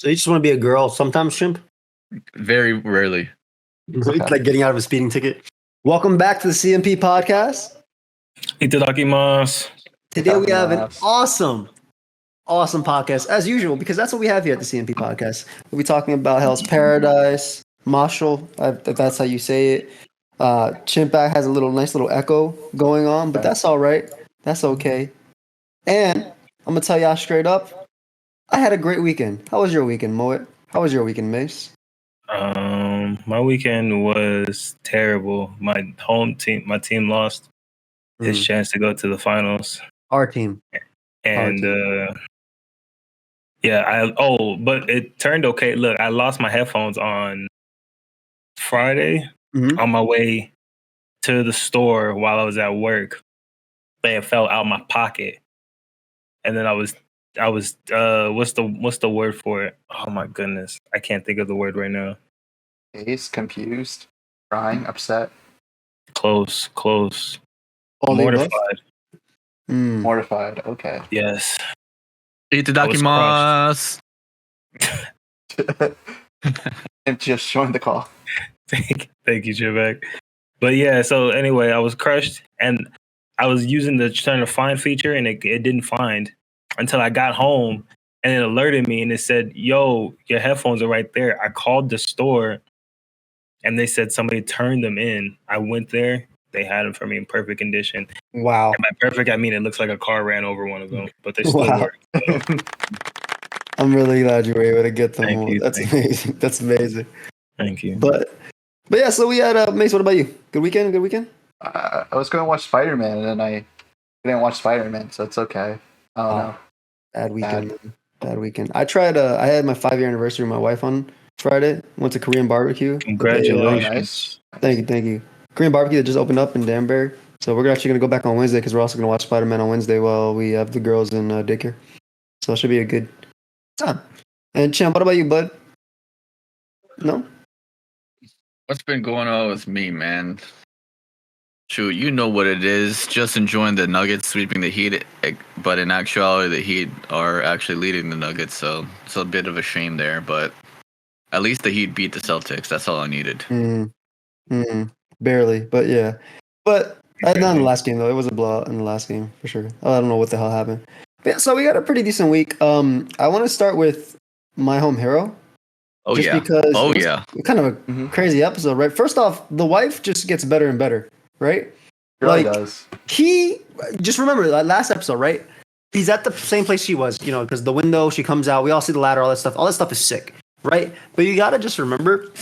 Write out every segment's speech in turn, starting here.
So you just want to be a girl sometimes, Shimp? Very rarely. Like getting out of a speeding ticket. Welcome back to the CMP podcast. Itadakimasu. Today we have an awesome podcast, as usual, because that's what we have here at the CMP podcast. We'll be talking about Hell's Paradise, Mashle, if that's how you say it. Chimpback has a nice little echo going on, but that's all right. That's okay. And I'm going to tell y'all straight up, I had a great weekend. How was your weekend, Moet? How was your weekend, Mace? My weekend was terrible. My team lost his chance to go to the finals. Our team. And but it turned okay. Look, I lost my headphones on Friday on my way to the store while I was at work. They fell out my pocket. And then I was what's the word for it? Oh my goodness. I can't think of the word right now. Dazed, confused, crying, upset. Close. All mortified. Mortified, okay. Yes. Itadakimasu. And just joined the call. Thank you, Trebek. But yeah, so anyway, I was crushed and I was using the trying to find feature and it didn't find until I got home and it alerted me and it said, yo, your headphones are right there. I called the store and they said somebody turned them in. I went there. They had them for me in perfect condition. Wow. And by perfect, I mean it looks like a car ran over one of them, but they still work. So. I'm really glad you were able to get them. Thank you. That's amazing. That's amazing. Thank you. But yeah, so we had Mace. What about you? Good weekend. I was going to watch Spider-Man, and then I didn't watch Spider-Man, so it's okay. I don't know. Bad weekend. I tried. I had my 5-year anniversary with my wife on Friday. Went to Korean barbecue. Congratulations. Nice. Thank you. Korean barbecue that just opened up in Danbury. So we're actually going to go back on Wednesday because we're also going to watch Spider-Man on Wednesday while we have the girls in daycare. So it should be a good time. And Champ, what about you, bud? No? What's been going on with me, man? Shoot, you know what it is. Just enjoying the Nuggets sweeping the Heat, but in actuality, the Heat are actually leading the Nuggets, so it's a bit of a shame there. But at least the Heat beat the Celtics. That's all I needed. Barely, but yeah. But not in the last game though. It was a blowout in the last game for sure. I don't know what the hell happened. But yeah, so we got a pretty decent week. I want to start with my home hero. Because kind of a crazy episode, right? First off, the wife just gets better and better, right? It really does. He just remember that last episode, right? He's at the same place she was, because the window, she comes out, we all see the ladder, all that stuff. All that stuff is sick, right? But you gotta just remember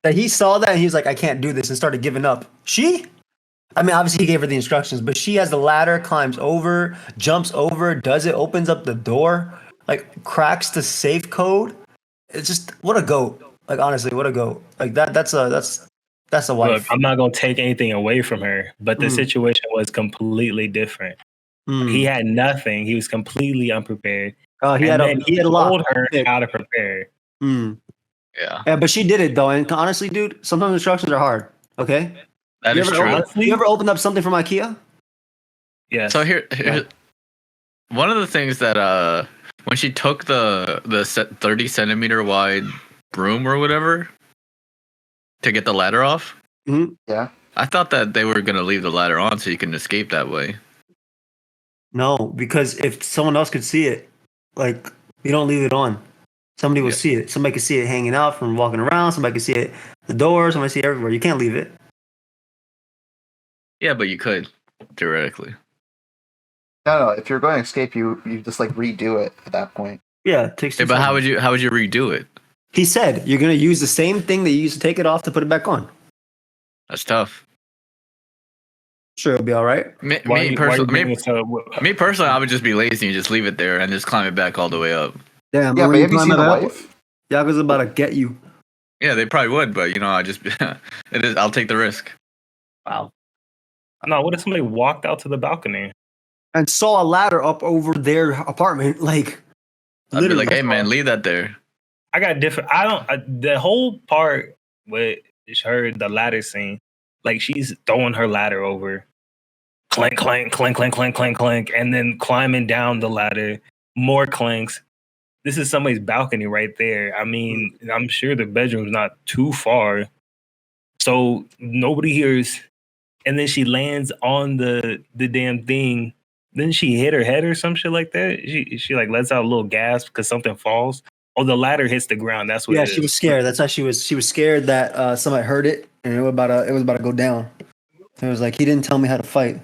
that he saw that and he was like, I can't do this, and started giving up. Obviously he gave her the instructions, but she has the ladder, climbs over, jumps over, does it, opens up the door, like cracks the safe code. It's just what a goat. Like honestly, what a goat. Like that's a wife. Look, I'm not gonna take anything away from her, but the situation was completely different. He had nothing. He was completely unprepared. He had a lot. Told her how to prepare. Yeah, but she did it though. And honestly, dude, sometimes instructions are hard. Okay. That is true. You ever opened up something from IKEA? Yeah. So here, one of the things that when she took the 30 centimeter wide broom or whatever to get the ladder off, yeah, I thought that they were gonna leave the ladder on so you can escape that way. No, because if someone else could see it, like you don't leave it on. Somebody will see it. Somebody could see it hanging out from walking around. Somebody could see it the door. Somebody see it everywhere. You can't leave it. Yeah, but you could theoretically. No. If you're going to escape, you just like redo it at that point. Yeah, it takes. Yeah, but how would you redo it? He said you're gonna use the same thing that you used to take it off to put it back on. That's tough. Sure, it'll be all right. Me personally, I would just be lazy and just leave it there and just climb it back all the way up. Damn, Yeah, but have you seen the wife? Yaga's about to get you. Yeah, they probably would, but I just I'll take the risk. Wow. No, what if somebody walked out to the balcony and saw a ladder up over their apartment? Like, I'd be like, hey man, leave that there. I got different. The whole part with her, the ladder scene, like she's throwing her ladder over, clank, clank, clank, clank, clank, clank, clank, and then climbing down the ladder, more clanks. this is somebody's balcony right there. I mean, I'm sure the bedroom's not too far, so nobody hears. And then she lands on the damn thing. Then she hit her head or some shit like that. She like lets out a little gasp because something falls. Oh, the ladder hits the ground. That's what. Yeah, it she is. was scared. That's how she was. She was scared that somebody heard it and it was about to go down. So it was like he didn't tell me how to fight.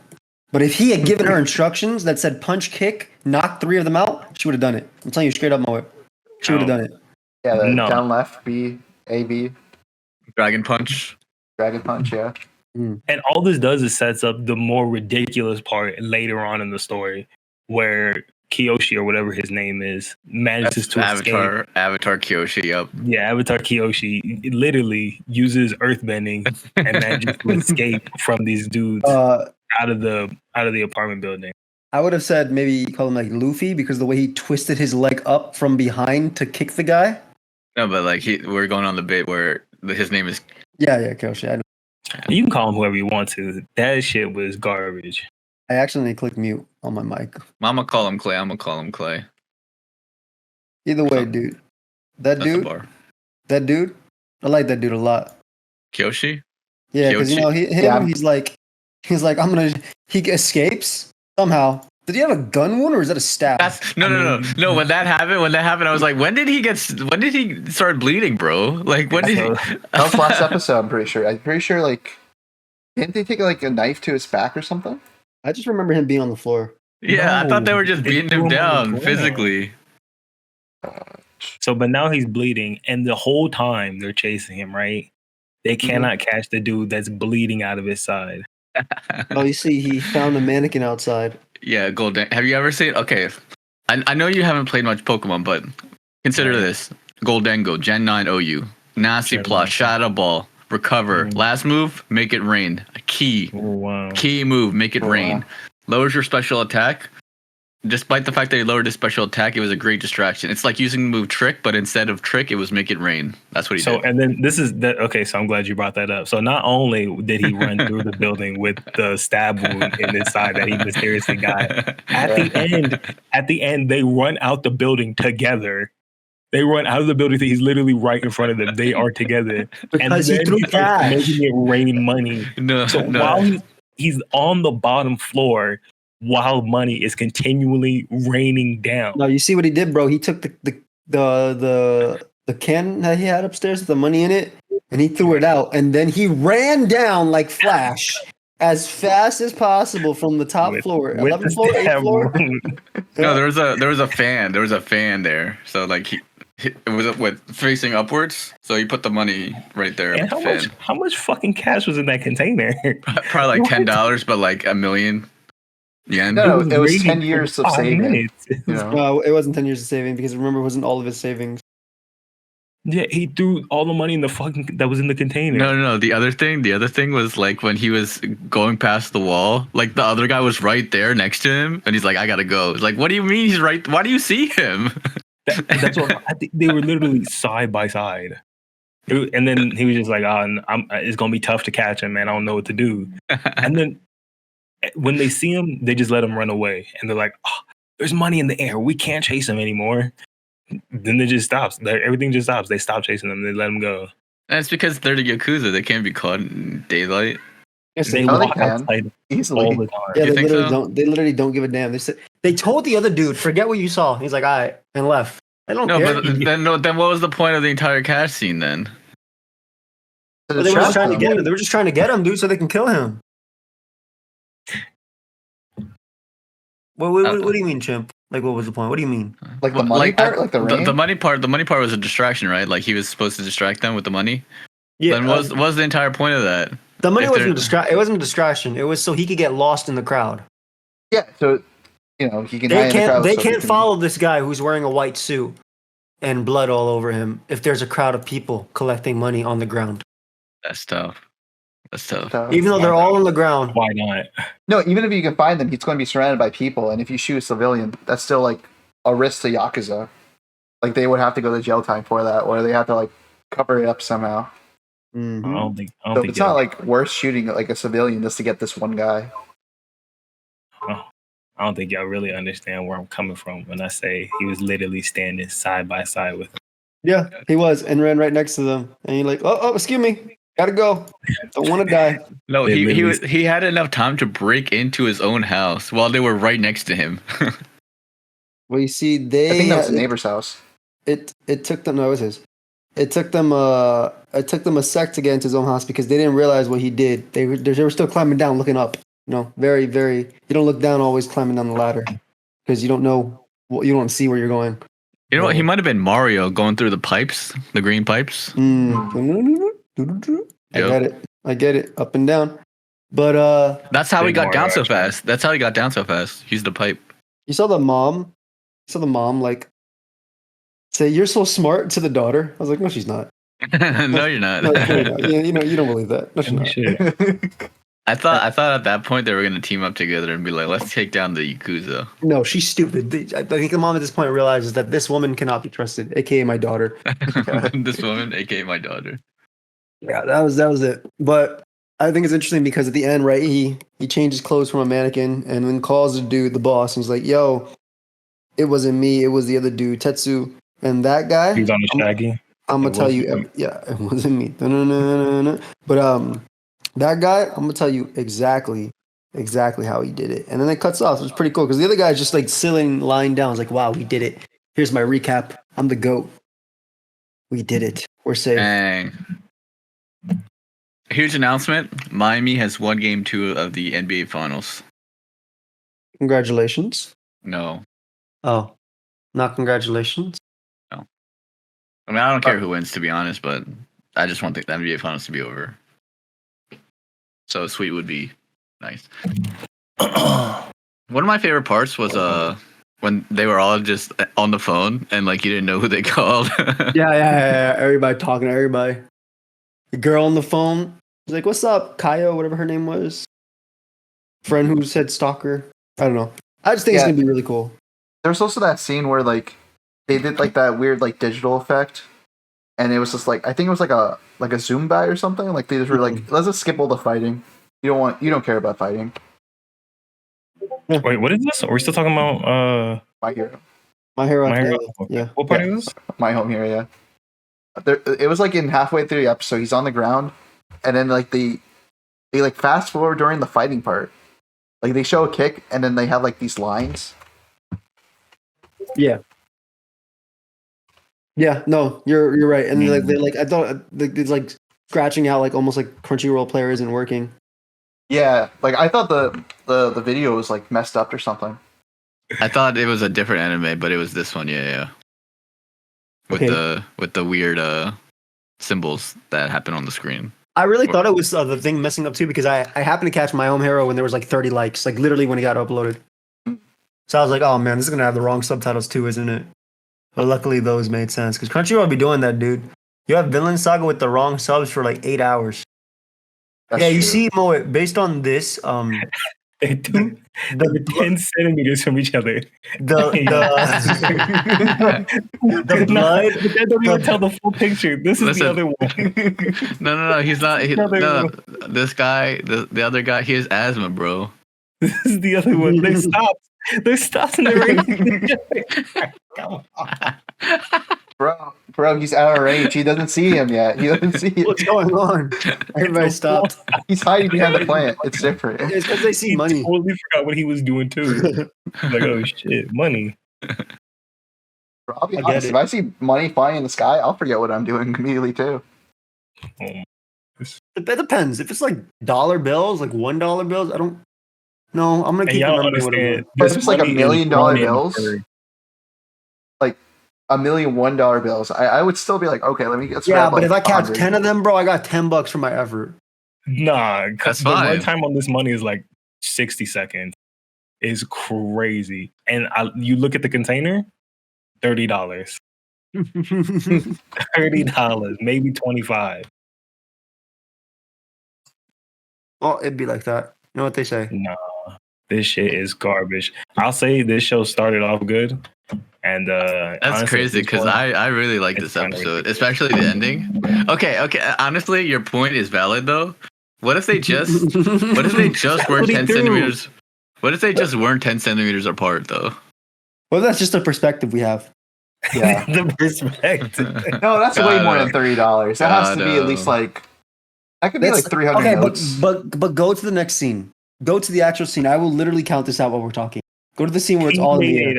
But if he had given her instructions that said punch, kick, knock 3 of them out, she would have done it. I'm telling you straight up, Moe. She would have done it. Yeah, the No. down left, B, A, B, Dragon punch. dragon punch. Yeah. And all this does is sets up the more ridiculous part later on in the story, where Kiyoshi or whatever his name is manages to escape. Avatar Kyoshi. Yep. Yeah, Avatar Kiyoshi literally uses earthbending and manages to escape from these dudes out of the apartment building. I would have said maybe call him like Luffy because the way he twisted his leg up from behind to kick the guy. No, but like we're going on the bit where his name is. Yeah, Kyoshi. I know. You can call him whoever you want to. That shit was garbage. I accidentally clicked mute on my mic. I'ma call him Clay. I'm gonna call him Clay. Either way, dude. That's the bar. That dude, I like that dude a lot. Kyoshi. Yeah, because you know Yeah. he's like he escapes somehow. Did he have a gun wound or is that a stab? No. When that happened, I was like, when did he start bleeding, bro? Like when did he? That was last episode. I'm pretty sure. Like, didn't they take like a knife to his back or something? I just remember him being on the floor. Yeah, I thought they were just they beating threw him him on the down ground. physically. So, but now he's bleeding, and the whole time they're chasing him, right? They cannot catch the dude that's bleeding out of his side. Oh, you see, he found a mannequin outside. Yeah, Golden. Have you ever seen? Okay, I know you haven't played much Pokemon, but consider this: Goldengo, Gen 9 OU, Nasty Gen Plot, 9. Shadow Ball, Recover. Mm. Last move, make it rain. Key. Oh, wow. Key move, make it Oh, rain. wow. Lowers your special attack. Despite the fact that he lowered his special attack, it was a great distraction. It's like using the move Trick, but instead of Trick, it was Make It Rain. That's what he So, did. and then this is that. Okay, so I'm glad you brought that up. So, not only did he run through the building with the stab wound in his side that he mysteriously got, at the end, they run out the building together. They run out of the building. He's literally right in front of them. They are together, Because he then threw starts cash. making it rain money. No, So no. while he's on the bottom floor, while money is continually raining down. No, you see what he did, bro? He took the can that he had upstairs with the money in it, and he threw it out, and then he ran down like Flash as fast as possible from the top floor, With 11th the floor, 8th stab floor. wound. No, there was a fan. There was a fan there. So like it was facing upwards. So he put the money right there. And with the fan. how much fucking cash was in that container? Probably like $10, but like $1 million yen. No, it was raining 10 for years of 5 saving. minutes. You know? No, it wasn't 10 years of saving because remember, it wasn't all of his savings. Yeah, he threw all the money in the fucking that was in the container. No. The other thing was like when he was going past the wall, like the other guy was right there next to him, and he's like, "I gotta go." It's like, what do you mean he's right? Why do you see him? That's what I think. They were literally side by side. And then he was just like, it's gonna be tough to catch him, man. I don't know what to do. And then when they see him, they just let him run away, and they're like, "Oh, there's money in the air. We can't chase him anymore." Then it just stops. Everything just stops. They stop chasing them. They let him go. That's because they're the Yakuza. They can't be caught in daylight. Yes, They Oh, they walk can. outside Easily. all the time. Yeah, You they think literally so? don't. They literally don't give a damn. They told the other dude, "Forget what you saw." He's like, "All right," and left. I don't No, care. but then what was the point of the entire cash scene then? But they were just trying to get him. They were just trying to get him, dude, so they can kill him. What do you mean, Chimp? Like, what was the point? What do you mean? Like the money part, like the rain. The money part was a distraction, right? Like he was supposed to distract them with the money. Yeah, Then what was the entire point of that? the money if wasn't they're- It wasn't a distraction. It was so he could get lost in the crowd. Yeah, so he can. hide in the crowd They so he can't can- follow this guy who's wearing a white suit and blood all over him if there's a crowd of people collecting money on the ground. That's tough. So, Even though they're all on the ground. Why not? no, even if you can find them, he's going to be surrounded by people, and if you shoot a civilian, that's still like a risk to Yakuza. Like they would have to go to jail time for that, or they have to like cover it up somehow. Mhm. I don't think. So it's not like worth shooting like a civilian just to get this one guy. I I don't think y'all really understand where I'm coming from when I say he was literally standing side by side with him. Yeah, he was and ran right next to them. And you're like, oh, excuse me, gotta go. Don't want to die. No, They he had enough time to break into his own house while they were right next to him. Well, you see, I think that was the it, neighbor's house. it took them. No, it was his. It took them a sec to get into his own house because they didn't realize what he did. They were still climbing down, looking up. You know, very, very. You don't look down always climbing down the ladder because you don't know what you don't see where you're going. You know what? He might have been Mario going through the pipes, the green pipes. I get it. Up and down. But That's how he Big got down Mario so action. fast. That's how he got down so fast. He's the pipe. you saw the mom. Like say, "You're so smart" to the daughter. I was like, "No, she's not." No, you're not. No, she's not. You don't believe that. No, she's not. Shit. I thought at that point they were gonna team up together and be like, let's take down the Yakuza. No, she's stupid. I think the mom at this point realizes that this woman cannot be trusted, aka my daughter. This woman, aka my daughter. Yeah, that was it. But I think it's interesting because at the end, right, he changed his clothes from a mannequin and then calls the dude, the boss, and he's like, "Yo, it wasn't me. It was the other dude, Tetsu, and that guy." He's on the Shaggy. I'm gonna It tell you, wasn't it wasn't me. No. But that guy, I'm gonna tell you exactly how he did it. And then it cuts off. It was pretty cool because the other guy's just like sitting, lying down. It's like, wow, we did it. Here's my recap. I'm the GOAT. We did it. We're safe. Dang. Huge announcement. Miami has won game 2 of the NBA Finals. Congratulations. No. Oh, not congratulations. I mean, I don't care who wins, to be honest, but I just want the NBA Finals to be over. So a sweep would be nice. One of my favorite parts was when they were all just on the phone and like you didn't know who they called. Yeah. Everybody talking to everybody. The girl on the phone was like, "What's up, Kaio?" Whatever her name was. Friend who said stalker. I don't know. I just think it's Yeah. gonna be really cool. There was also that scene where like they did like that weird like digital effect, and it was just like I think it was like a zoom by or something. Like they just were like, let's just skip all the fighting. You don't care about fighting. Wait, what is this? Are we still talking about My hero, My Hero My Hero? Academia. Yeah. what part is this? my home hero. Yeah. It was like in halfway through the episode, he's on the ground, and then like they like fast forward during the fighting part. Like they show a kick, and then they have like these lines. Yeah. Yeah, no, you're right. And they I thought it's like scratching out like almost like Crunchyroll player isn't working. Yeah, like I thought the video was like messed up or something. I thought it was a different anime, but it was this one. Yeah. With Okay. the weird symbols that happen on the screen. I really thought it was the thing messing up too because I happened to catch my home hero when there was like 30 likes, like literally when it got uploaded. So I was like, oh man, this is gonna have the wrong subtitles too, isn't it? But luckily those made sense because Crunchyroll be doing that, dude. You have Vinland Saga with the wrong subs for like 8 hours. That's yeah, you true. see, Moe, based on this, They're 10 centimeters from each other. the blood. But that don't even tell the full picture. This is Listen. the other one. No, he's not. Another one. This guy, the other guy, he has asthma, bro. This is the other one. They stopped. They stopped and they're right. Come on. Bro, he's out of range. He doesn't see him yet. He doesn't see it. What's going on? Everybody stopped. He's hiding behind the plant. It's different. It's because they see He money. totally forgot what he was doing too. Like, oh shit, money. Bro, I'll be I get honest. it. If I see money flying in the sky, I'll forget what I'm doing immediately too. Oh, It depends. If it's like dollar bills, like $1 bills, I don't. No, I'm gonna and keep y'all remembering what I'm understand. doing. But this if it's like $1 money million is thrown in bills, for- $1 million $1 bills, I would still be like, okay, let me get. Yeah, grab, but like, if I catch 100. 10 of them, bro, I got $10 for my effort. Nah, That's because the fine. runtime on this money is like 60 seconds. It's crazy. And you look at the container, $30. $30, maybe 25. Well, it'd be like that. You know what they say? Nah, this shit is garbage. I'll say this show started off good. And That's honestly, crazy this because one- I really like it's this kinda episode, especially the ending. Okay. Honestly, your point is valid though. What if they just were what he 10 threw. centimeters? What if they just weren't 10 centimeters apart, though? Well, that's just a perspective we have. Yeah. The perspective. No, that's way more than $30. That has to be at God, least like that could be like 300 okay, notes. but go to the next scene. Go to the actual scene. I will literally count this out while we're talking. Go to the scene where it's all in the air.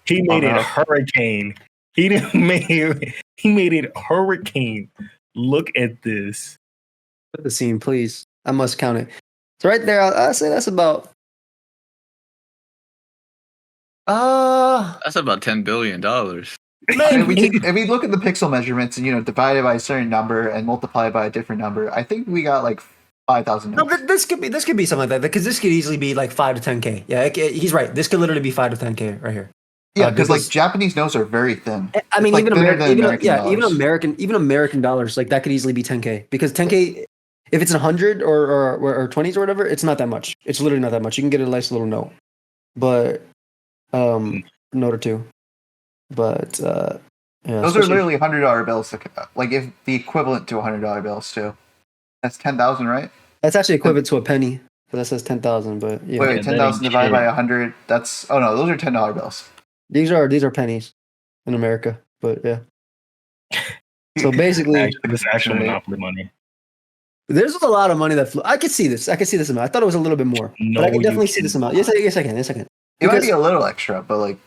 He made it no. a hurricane. He made it a hurricane. Look at this. Put the scene, please. I must count it. So right there, I'll say that's about. That's about $10 billion. If we look at the pixel measurements and divide it by a certain number and multiply it by a different number, I think we got like 5,000 No, notes. but this could be something like that because this could easily be like 5 to 10K. Yeah, he's right. This could literally be 5 to 10K right here. Yeah, because like Japanese notes are very thin. I mean, It's, even like, thinner than American, dollars. even American dollars, like that could easily be 10K because 10K, if it's 100 or 20s or whatever, it's not that much. It's literally not that much. You can get a nice little note, but note or two. But yeah, Those are literally $100 bills. Like if the equivalent to $100 bills too. That's 10,000, right? that's actually equivalent to a penny. So that says 10,000, but yeah, Wait, 10,000 divided by 100. That's those are $10 bills. these are pennies in America. But yeah, so basically, This is actual Monopoly money. there's a lot of money that flew. I could see this. amount. I thought it was a little bit more, No, but I can you definitely see can't. this amount. Yes, I can. It might be a little extra, but like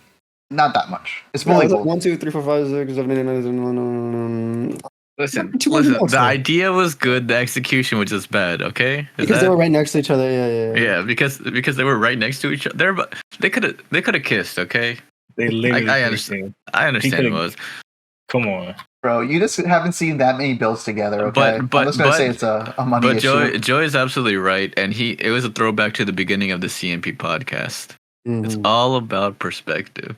not that much. It's No, fully it's like gold. 1, 2, 3, 4, 5, 6, 7, 8, 9, 10. Listen, 200 bucks, the though. idea was good. The execution was just bad. Okay, Because they were right next to each other. Yeah. yeah, because they were right next to each other. They could have kissed. Okay, They literally. I understand. I understand it was. Come on. Bro, you just haven't seen that many bills together, okay? But- I'm just gonna say it's a money But issue. Joy is absolutely right, and it was a throwback to the beginning of the CMP podcast. It's Mhm. all about perspective.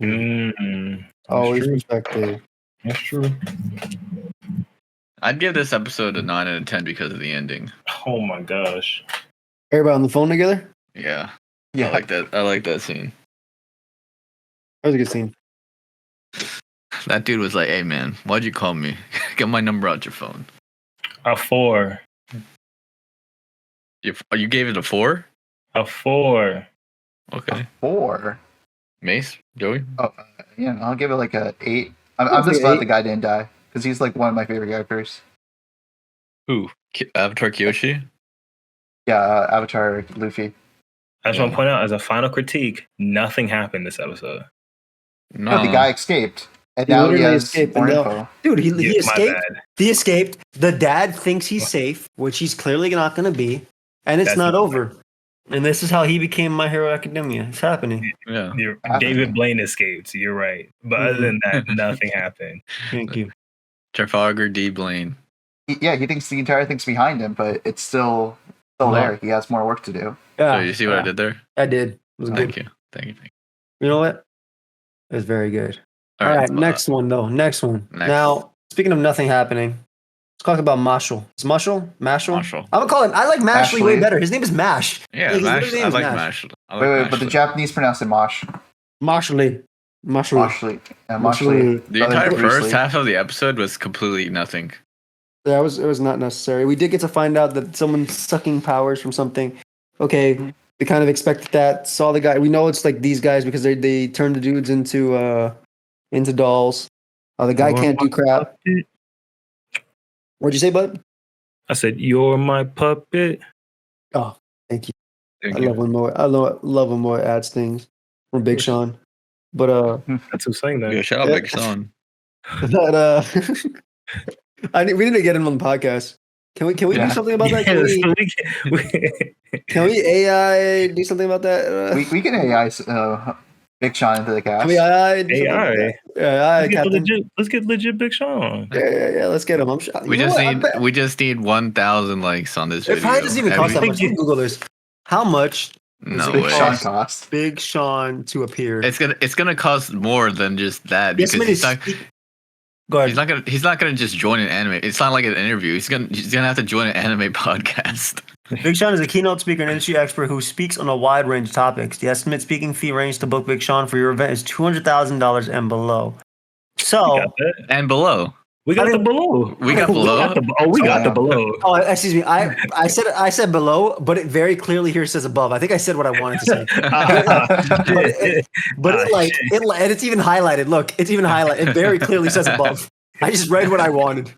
Mm, Always true. perspective. That's true. I'd give this episode a 9 out of 10 because of the ending. Oh my gosh. Everybody on the phone together? Yeah, Yeah, I like that. I like that scene. That was a good scene. That dude was like, "Hey man, why'd you call me? Get my number out your phone." A 4. You gave it a 4? A 4. Okay. 4. Mace, Joey. Oh, yeah, I'll give it like a 8. I'll I'm just say glad 8. the guy didn't die because he's like one of my favorite characters. Who? Avatar Kyoshi. Yeah, Avatar Luffy. I just want to point out, as a final critique, nothing happened this episode. No, No, the guy escaped, and He now he literally has escaped, more and now- info. Dude, he Yeah, my escaped. bad. He escaped. The dad thinks he's safe, which he's clearly not going to be. And it's That's not not over. And this is how he became My Hero Academia. It's happening. Yeah. David Blaine escaped. You're right. But other than that, nothing happened. Thank you. Trafalgar D. Blaine. He thinks the entire thing's behind him, but it's still there. He has more work to do. Yeah, So you see what I did there? I did. It was good. Thank you. Thank you. You know what? It was very good. All right, next one though. Next one. Next. Now, speaking of nothing happening, let's talk about Mashle. It's Mashal? Mashal. I'm gonna call him. I like Mashley way Mashley. better. His name is Mash. Yeah, His Mash. literally I name is like Mash. Mash. I like Wait, but the Mashle. Japanese pronounce it Mosh. Mashley. Moshly. Yeah, Moshly. The entire Bruce first Lee. half of the episode was completely nothing. Yeah, it was not necessary. We did get to find out that someone's sucking powers from something. Okay, we kind of expected that. Saw the guy. We know it's like these guys because they turned the dudes into dolls. The guy can't do crap. What'd you say, bud? I said, "You're my puppet." Oh, thank you. Thank I you. love when more. I love when more adds things from Big Sean. But That's who's saying that. Yeah, shout out Yeah. Big Sean. we need to get him on the podcast. Can we do Yeah. something about that? Can we AI do something about that? We can AI Big Sean into the cast. Can we AI do something about AI. that? Yeah, Captain. Let's get legit Big Sean. Yeah. Let's get him. I'm sure. We just need 1,000 likes on this It video. probably doesn't even cost that Every- much. Let me Google this. How much No Big way. Sean cost. Big Sean to appear? It's gonna cost more than just that Yes, because man, Go ahead. he's not gonna just join an anime. It's not like an interview. He's gonna have to join an anime podcast. Big Sean is a keynote speaker and industry expert who speaks on a wide range of topics. The estimated speaking fee range to book Big Sean for your event is $200,000 and below. You So got that? And below. We got I the mean- below. We got below. We got the Damn. below. Oh, excuse me. I said below, but it very clearly here says above. I think I said what I wanted to say. But and it's even highlighted. Look, it's even highlighted. It very clearly says above. I just read what I wanted.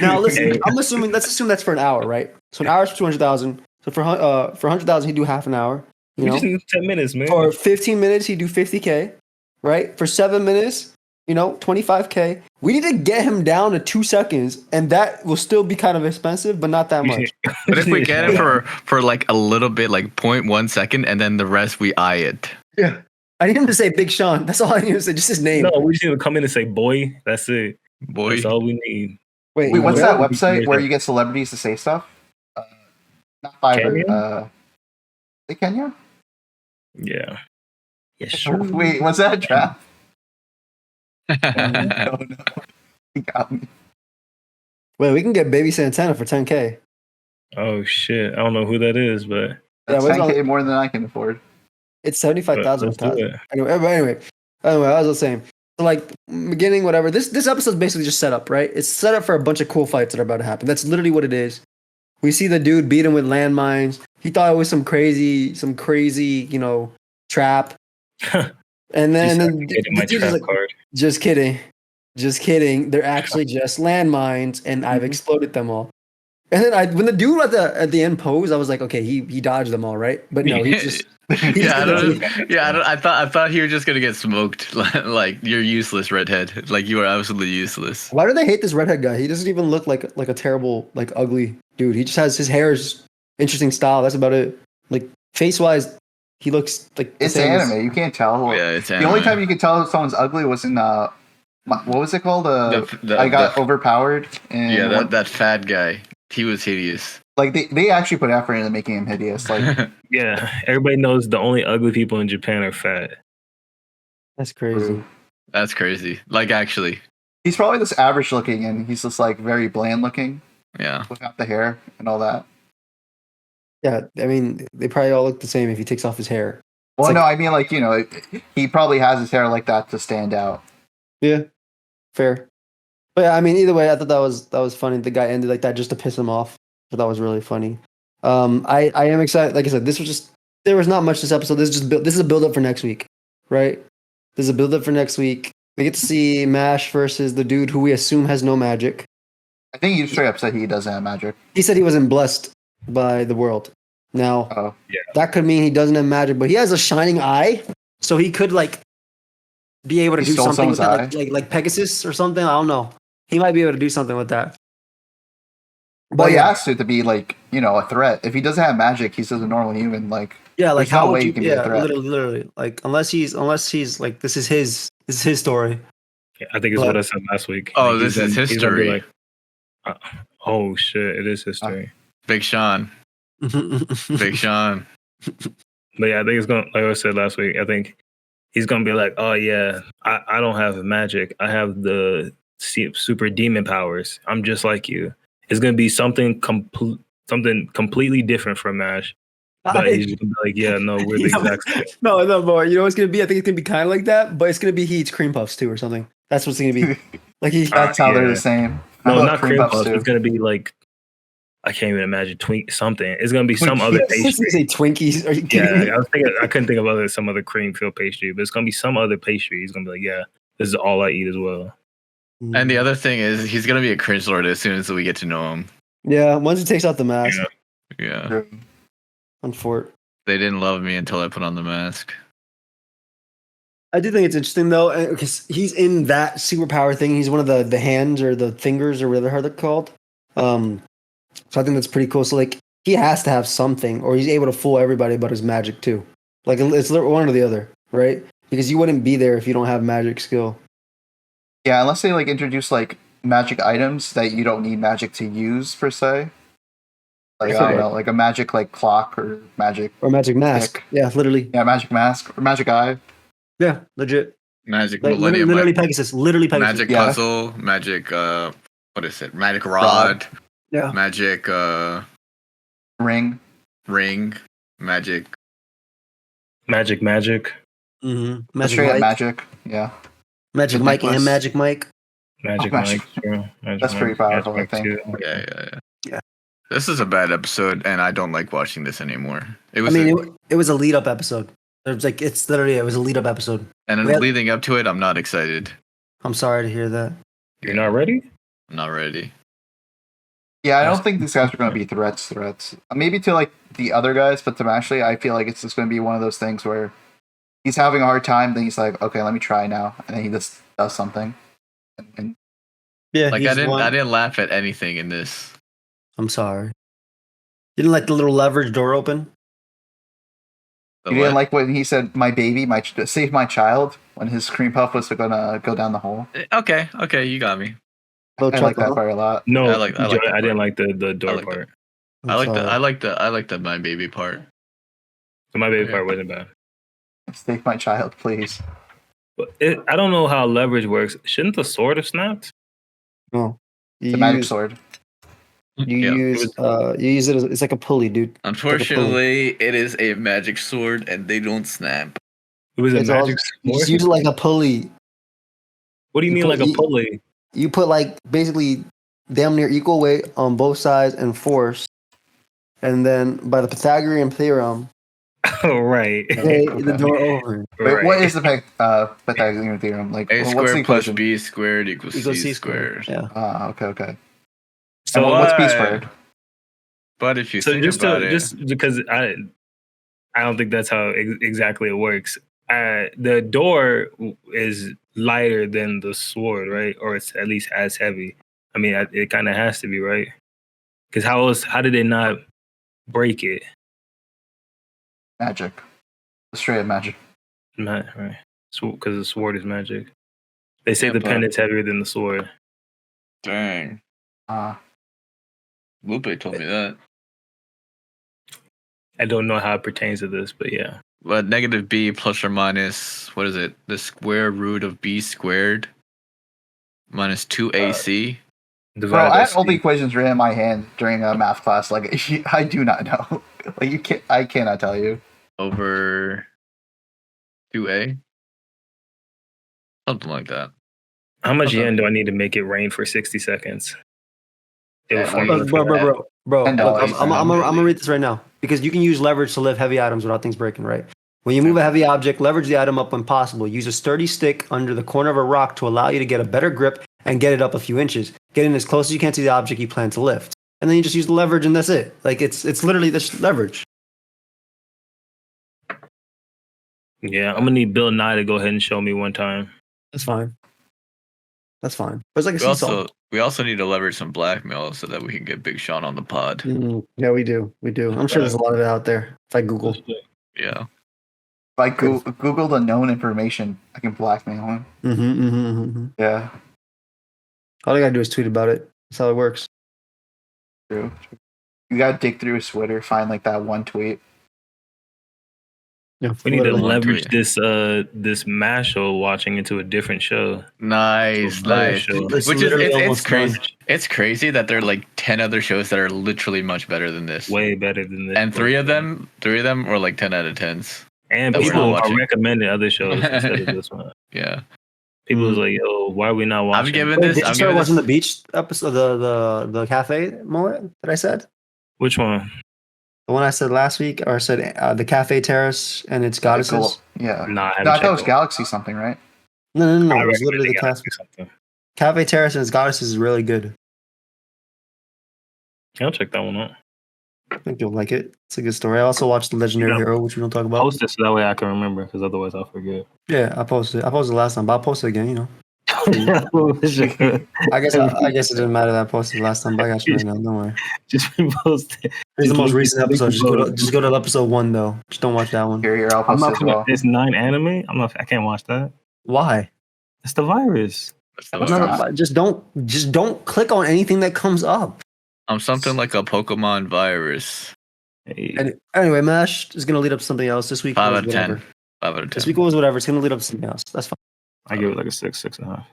Now listen, Hey. I'm assuming. Let's assume that's for an hour, right? So an hour is for 200,000. So for 100,000, he'd do half an hour. You We know, just need 10 minutes, man. for 15 minutes, he'd do 50K. Right? For 7 minutes, 25K. We need to get him down to 2 seconds, and that will still be kind of expensive, but not that much. But if we get it for like a little bit, like 0.1 second, and then the rest we eye it. Yeah. I need him to say Big Sean. That's all I need to say. Just his name. No, we just need to come in and say, boy, that's it. Boy, That's all we need. Wait, Wait, what's where? that website where you get celebrities to say stuff? Not Fiverr. Kenya? Is it Kenya? Yeah. Yes, sure. Wait, what's that draft? No. You got me. Wait, we can get Baby Santana for 10K. Oh, shit. I don't know who that is, but That's what's 10K more than I can afford. It's 75,000. let's do it. Anyway, as I was saying, so like beginning, whatever. This episode's basically just set up, right? It's set up for a bunch of cool fights that are about to happen. That's literally what it is. We see the dude beat him with landmines. He thought it was some crazy, trap. And then my the dude's trap like, card. just kidding. They're actually just landmines, and I've exploded them all. And then when the dude at the end posed, I was like, okay, he dodged them all, right? But no, he just I thought he was just gonna get smoked. Like, you're useless, redhead. Like, you are absolutely useless. Why do they hate this redhead guy? He doesn't even look like a terrible, like, ugly dude. He just has his hair's interesting style. That's about it. Like, face wise, he looks like the It's same as- anime. You can't tell. Yeah, it's The only anime. time you could tell if someone's ugly was in what was it called? I got overpowered. And Yeah, that fat guy. He was hideous. like they actually put effort into making him hideous. Like Yeah, everybody knows the only ugly people in Japan are fat. That's crazy. That's crazy. Like, actually, he's probably just average looking, and he's just like very bland looking yeah. without the hair and all that. Yeah, I mean, they probably all look the same if he takes off his hair. Well, like- no, I mean like he probably has his hair like that to stand out. Yeah, fair. But yeah, I mean, either way, I thought that was funny. The guy ended like that just to piss him off. So that was really funny. I am excited. Like I said, there was not much this episode. This is a build up for next week, right? This is a build up for next week. We get to see Mash versus the dude who we assume has no magic. I think he straight up said he doesn't have magic. He said he wasn't blessed by the world. Now, Oh, that could mean he doesn't have magic, but he has a shining eye, so he could like be able to He do stole something with someone's that, like Pegasus or something. I don't know. He might be able to do something with that. well, he yeah, asked it to be like a threat. If he doesn't have magic, he's just a normal human. Like yeah, like there's no how way would he you? can be a Yeah, threat. literally, like unless he's like this is his story. Yeah, I think it's what I said last week. Oh, Like, this is he's gonna be history. like, oh shit, it is history. Big Sean. Big Sean. But yeah, I think it's gonna, like I said last week, I think he's gonna be like, oh yeah, I don't have magic. I have the super demon powers. I'm just like you. It's gonna be something completely different from Mash. But he's just gonna be like, yeah, no, we're the exact same. No, boy. You know what's gonna be? I think it's gonna be kind of like that, but it's gonna be he eats cream puffs too or something. That's what's gonna be. Like he. That's how they're yeah. the same. No, I love not cream puffs. too. It's gonna be like, I can't even imagine something. It's gonna be some other I was pastry. gonna say Twinkies. Are you kidding me? Yeah, I couldn't think of some other cream filled pastry, but it's gonna be some other pastry. He's gonna be like, yeah, this is all I eat as well. And the other thing is, he's gonna be a cringe lord as soon as we get to know him. Yeah, once he takes out the mask Yeah. True. on Fort. They didn't love me until I put on the mask. I do think it's interesting though, because he's in that superpower thing. He's one of the hands or the fingers or whatever they're called. So I think that's pretty cool. So like he has to have something, or he's able to fool everybody about his magic too. Like it's one or the other, right? Because you wouldn't be there if you don't have magic skill. Yeah, unless they like introduce like magic items that you don't need magic to use per se. Like I don't know, like a magic like clock or magic. Or magic mask. Stick. Yeah, literally. Yeah, magic mask or magic eye. Yeah, legit. Magic Like, Millennium. literally Pegasus. Literally Pegasus. Magic Yeah. puzzle. Magic. What is it? Magic rod. Yeah. Magic. Ring. Ring. Magic. Magic. Mm-hmm. Magic Straight up Mike. magic. Yeah. Magic The Mike and necklace. Magic Mike. Magic Magic- Mike. True. Magic That's pretty Mike, powerful, Magic I Mike think. 2. Yeah. Yeah. This is a bad episode, and I don't like watching this anymore. It I was, mean, it was a lead up episode. It was like it's literally it was a lead up episode. and we then had- leading up to it, I'm not excited. I'm sorry to hear that. You're not ready? I'm not ready. Yeah, I don't think these guys are going to be threats. Maybe to like the other guys, but to Mashley, I feel like it's just going to be one of those things where he's having a hard time. Then he's like, okay, let me try now, and then he just does something. And Yeah, Like I didn't laugh at anything in this. I'm sorry. You didn't like the little leverage door open? The you didn't what? like when he said, "My baby, save my child," when his cream puff was going to go down the hole. Okay, you got me. I like that part a lot. No, I like that I didn't part. like the door like that. part. I like the my baby part. So my baby Okay. part wasn't bad. Save my child, please. But I don't know how leverage works. Shouldn't the sword have snapped? No. The magic sword. You Yeah. use it as it's like a pulley, dude. Unfortunately, it is a magic sword, and they don't snap. It was a It's all- magic You just sword? use it like a pulley. What do you you mean put- like a you- pulley? You put like basically damn near equal weight on both sides and force, and then by the Pythagorean theorem, Oh, right. they the door over. Wait, Right. what is the Pythagorean theorem? Like, A what's the squared plus equation? b squared equals Equals c C squared. squared. Yeah. Okay. So And what's b But- squared? But if you So think just about to, it, just because I don't think that's how exactly it works. The door is lighter than the sword, right? Or it's at least as heavy. I mean, it kind of has to be, right? Because how did they not break it? Magic. Straight up magic. Not right. Because the sword is magic. They say Yeah, the but- pen is heavier than the sword. dang, Uh, Lupe told me that. I don't know how it pertains to this, but yeah. But negative b plus or minus, what is it? The square root of b squared minus 2ac. bro, I had all the equations written in my hand during a math class. Like, I do not know. Like, you can't. I cannot tell you. Over 2a, something like that. How much Okay. yen do I need to make it rain for 60 seconds? They have a Yeah, formula Bro, for that. bro. $10 Look, I'm man. gonna read this right now because you can use leverage to lift heavy items without things breaking. Right. When you move a heavy object, leverage the item up when possible. Use a sturdy stick under the corner of a rock to allow you to get a better grip and get it up a few inches. Get in as close as you can to the object you plan to lift, and then you just use the leverage, and that's it. Like it's literally this leverage. Yeah, I'm gonna need Bill Nye to go ahead and show me one time. That's fine. That's fine. But it's like a We seesaw. also need to leverage some blackmail so that we can get Big Sean on the pod. Yeah, we do. We do. I'm sure there's a lot of it out there. If I Google. Yeah. If I Google the known information, I can blackmail him. Yeah, All I gotta do is tweet about it. That's how it works. true. You gotta dig through his Twitter, find like that one tweet. Yeah, We need to Literally. leverage this Mashle watching into a different show. Nice, So better nice. show. It's Which is literally it's almost crazy. done. It's crazy that there are like 10 other shows that are literally much better than this. Way better than this. And three of them were like 10 out of 10s. And that we're people not are watching. recommending other shows instead of this one. Yeah. People was like, "Yo, why are we not watching?" I'm giving Wait, this. did you I'm start giving watching this. the beach episode, the cafe moment that I said? Which one? The one I said last week, or I said the cafe terrace and its goddesses? Yeah. Nah, I No, I thought it was checked Galaxy something, right? No. I It was recommend literally the they gotta do cafe. something. Cafe terrace and its goddesses is really good. I'll check that one out. I think you'll like it. It's a good story. I also watched the Legendary Yeah. Hero, which we don't talk about. Post it so that way I can remember, because otherwise I'll forget. Yeah, I posted. I posted last time, but I'll post it again. You know, Just I guess it didn't matter that I posted last time, but I got you right now. Don't worry. repost it. This is the most link recent it- link episode. it Just go to episode 1 though. Just don't watch that one. Here, I'll I'm post it not as gonna. well. It's 9 anime. I can't watch that. Why? It's the virus. That's the That's one. not- Just don't click on anything that comes up. I'm something like a Pokemon virus. Hey, Anyway, Mash is gonna lead up to something else this week. 5 was out of 10. whatever. 5 out of This 10. week was whatever. It's gonna lead up to something else. That's fine. I give it like a 6.5.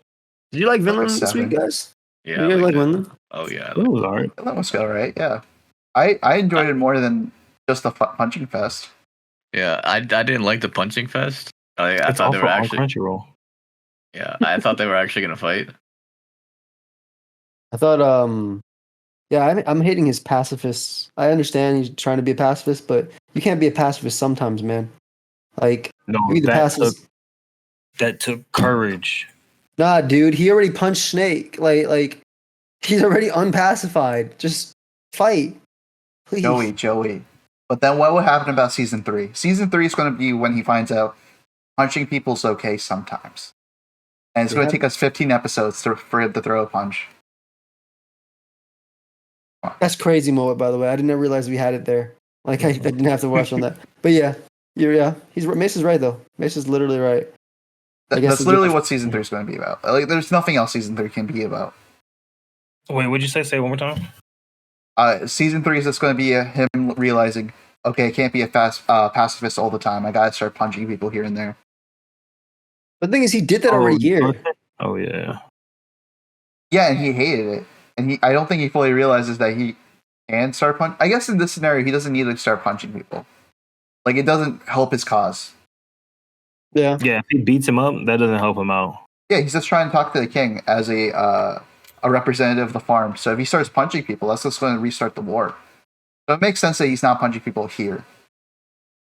Did you like Vinland Like a this week, 7. guys? Yeah. you guys I like that. Vinland? Oh, yeah. It was alright. That was all right. Yeah, I enjoyed it more than just the punching fest. Yeah. I didn't like the punching fest. I It's thought they also were on actually. Crunchyroll. Yeah. I thought they were actually going to fight. I thought, yeah, I'm hating his pacifists. I understand he's trying to be a pacifist, but you can't be a pacifist sometimes, man. Like, No, you be the pacifist. that took courage. Nah, dude, he already punched Snake. Like he's already unpacified. Just fight, please. Joey. But then what would happen about season 3? Season 3 is going to be when he finds out punching people's okay sometimes. And it's going to take us 15 episodes for him to throw a punch. That's crazy moment, by the way. I didn't realize we had it there. Like I didn't have to rush on that. But yeah, Mace is right though. Mace is literally right. That's literally what season 3 is going to be about. Like, there's nothing else season 3 can be about. Wait, what'd you say? Say it one more time. Season 3 is just going to be him realizing, okay, I can't be a pacifist all the time. I gotta start punching people here and there. The thing is, he did that already here. Oh yeah. Yeah, and he hated it. And I don't think he fully realizes that he can start punching. I guess in this scenario, he doesn't need to start punching people. Like, it doesn't help his cause. Yeah. Yeah, if he beats him up, that doesn't help him out. Yeah, he's just trying to talk to the king as a representative of the farm. So if he starts punching people, that's just going to restart the war. So it makes sense that he's not punching people here.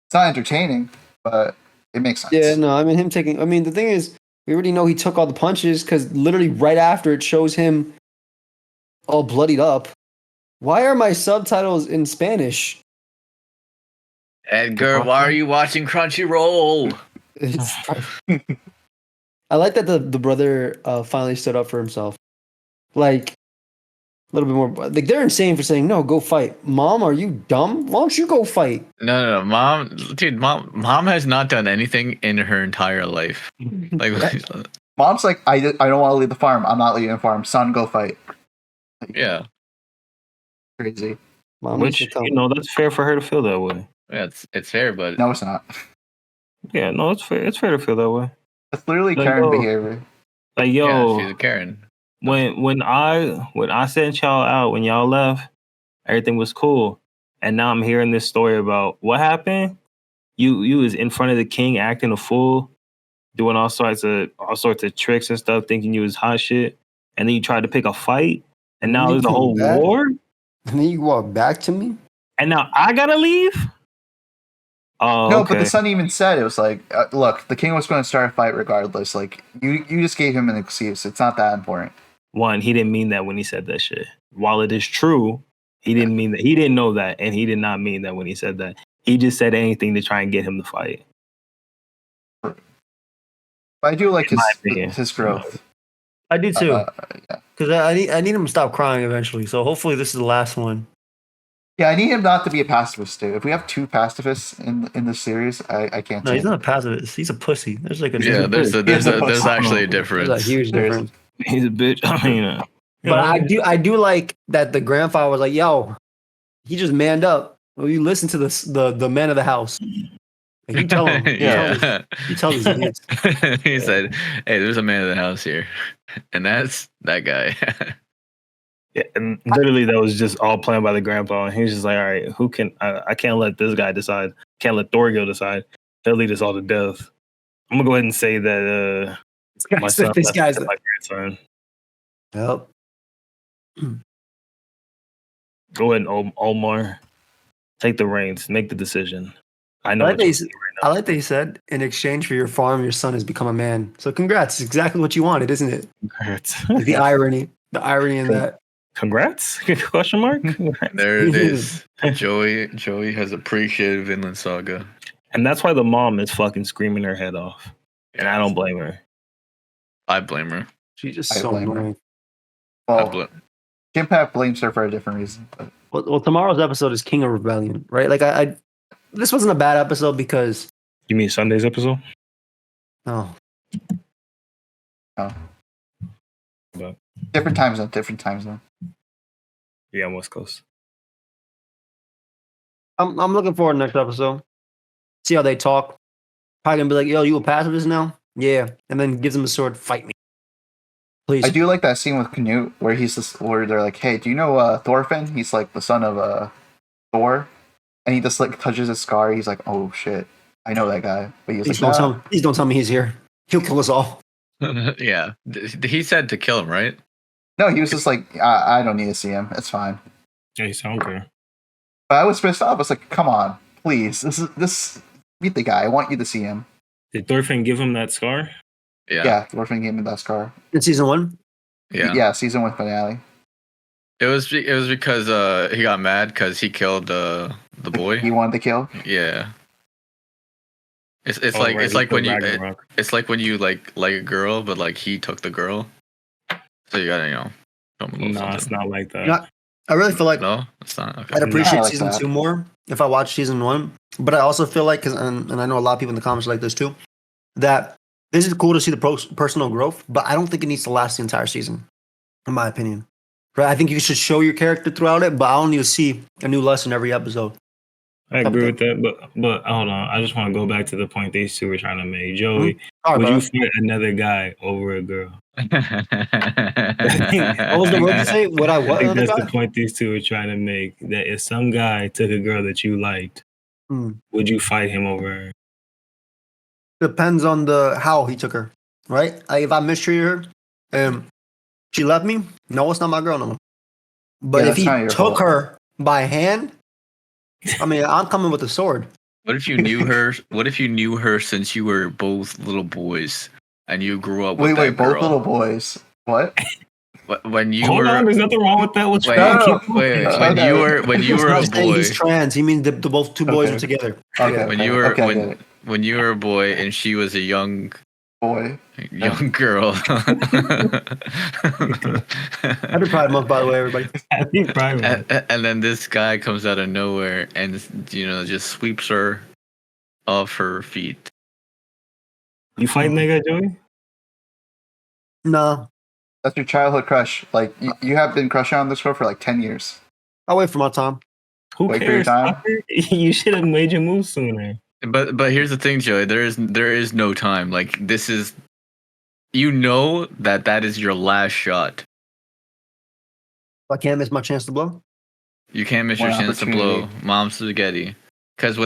It's not entertaining, but it makes sense. Yeah, no, I mean the thing is, we already know he took all the punches because literally right after it shows him all bloodied up. Why are my subtitles in Spanish? Edgar, why are you watching Crunchyroll? I like that the brother finally stood up for himself. Like, a little bit more. Like, they're insane for saying, no, go fight. Mom, are you dumb? Why don't you go fight? No. Mom has not done anything in her entire life. Like, Mom's like, I don't want to leave the farm. I'm not leaving the farm. Son, go fight. Like, yeah. Crazy. Mom, Which, that's fair for her to feel that way. Yeah, it's fair, but No, it's not. Yeah, no, it's fair. It's fair to feel that way. It's literally Like, Karen yo. behavior. Like, yeah, yo, she's a Karen. when I sent y'all out, when y'all left, everything was cool. And now I'm hearing this story about what happened. You was in front of the king acting a fool, doing all sorts of tricks and stuff, thinking you was hot shit. And then you tried to pick a fight, and now there's a whole war. And then you walk back to me. And now I gotta leave. Oh, No, okay. but the son even said, it was like, look, the king was going to start a fight regardless. Like, you just gave him an excuse. It's not that important. One, he didn't mean that when he said that shit. While it is true, he didn't mean that. He didn't know that, and he did not mean that when he said that. He just said anything to try and get him to fight. But I do like In my opinion. his growth. I do too. Yeah. Because I need him to stop crying eventually. So hopefully this is the last one. Yeah, I need him not to be a pacifist too. If we have 2 pacifists in this series, I can't. No, say he's not a pacifist. He's a pussy. There's like a There's actually a difference. There's a huge difference. He's a bitch. I mean, But I do like that the grandfather was like, yo, he just manned up. Well, you listen to the man of the house. Like, you tell him. You tell these idiots. He said, "Hey, there's a man in the house here, and that's that guy." yeah, and literally that was just all planned by the grandpa. And he was just like, all right, who can? I can't let this guy decide. Can't let Thorgil decide. They'll lead us all to death. I'm gonna go ahead and say that my son, this guy's my grandson. Yep. Go ahead, Omar. Take the reins. Make the decision. I know. I like that he said, in exchange for your farm, your son has become a man. So congrats. It's exactly what you wanted, isn't it? Congrats. The irony in that. Congrats? Question mark? There it is. Joey has appreciated Vinland Saga. And that's why the mom is fucking screaming her head off. And I don't blame her. I blame her. She's just I so blame her. annoying. Well, Jim-Pat blames her for a different reason. But Well, tomorrow's episode is King of Rebellion, right? Like I this wasn't a bad episode because You mean Sunday's episode? oh, different time zone. Yeah, I'm West Coast. I'm looking forward to next episode. See how they talk. Probably gonna be like, yo, you a pacifist now? Yeah. And then gives him a sword, fight me. Please. I do like that scene with Canute where they're like, hey, do you know Thorfinn? He's like the son of Thor. And he just like touches his scar. He's like, oh shit, I know that guy. But he's Please like, please don't tell me he's here. He'll kill us all. Yeah, he said to kill him, right? No, he was just like, I don't need to see him. It's fine. Yeah, you sound okay. But I was pissed off. I was like, come on, please. This meet the guy. I want you to see him. Did Thorfinn give him that scar? Yeah, Thorfinn gave me that scar. In season 1? Yeah, season 1 finale. It was because he got mad because he killed the boy. He wanted to kill. Yeah. It's Oh, like right, it's he like when killed you Ragnarok. it's like when you like a girl, but like he took the girl. So you gotta show him a little No, something. it's not like that. Yeah. I really feel like No, it's not. Okay. I'd appreciate Not like season that. 2 more if I watched season 1. But I also feel like, and I know a lot of people in the comments are like this too, that this is cool to see the personal growth, but I don't think it needs to last the entire season, in my opinion. Right? I think you should show your character throughout it, but I don't need to see a new lesson every episode. I agree with that, but hold on. I just want to go back to the point these two were trying to make. Joey, Sorry, would you brother. fight another guy over a girl? What was the word you say? Would I I what? think Another that's guy? the point these two were trying to make. That if some guy took a girl that you liked, would you fight him over her? Depends on how he took her, right? Like if I mistreated her and she left me, no, it's not my girl no more. But Yeah, if he that's not your took fault. her by hand, I mean, I'm coming with a sword. What if you knew her? What if you knew her since you were both little boys and you grew up with Wait, that both girl? little boys. What? When you Hold were on, there's nothing wrong with that. What's wait, wrong? Keep wait, moving. when Okay. you were He's a not saying boy, he's trans. He means the both two boys Okay. were together. Okay. when you were okay, I get it. when you were a boy and she was a young Boy. girl. Happy Pride Month, by the way, everybody. Happy Pride Month. and then this guy comes out of nowhere and just sweeps her off her feet. You fighting that guy, Joey? No, That's your childhood crush. Like, you have been crushing on this girl for like 10 years. I'll wait for my time. Who Wait for your cares? time. Fucker? You should have made your move sooner. But here's the thing, Joey. There is no time. Like this is, that is your last shot. I can't miss my chance to blow. You can't miss your One chance to blow, opportunity. Mom Spaghetti. Because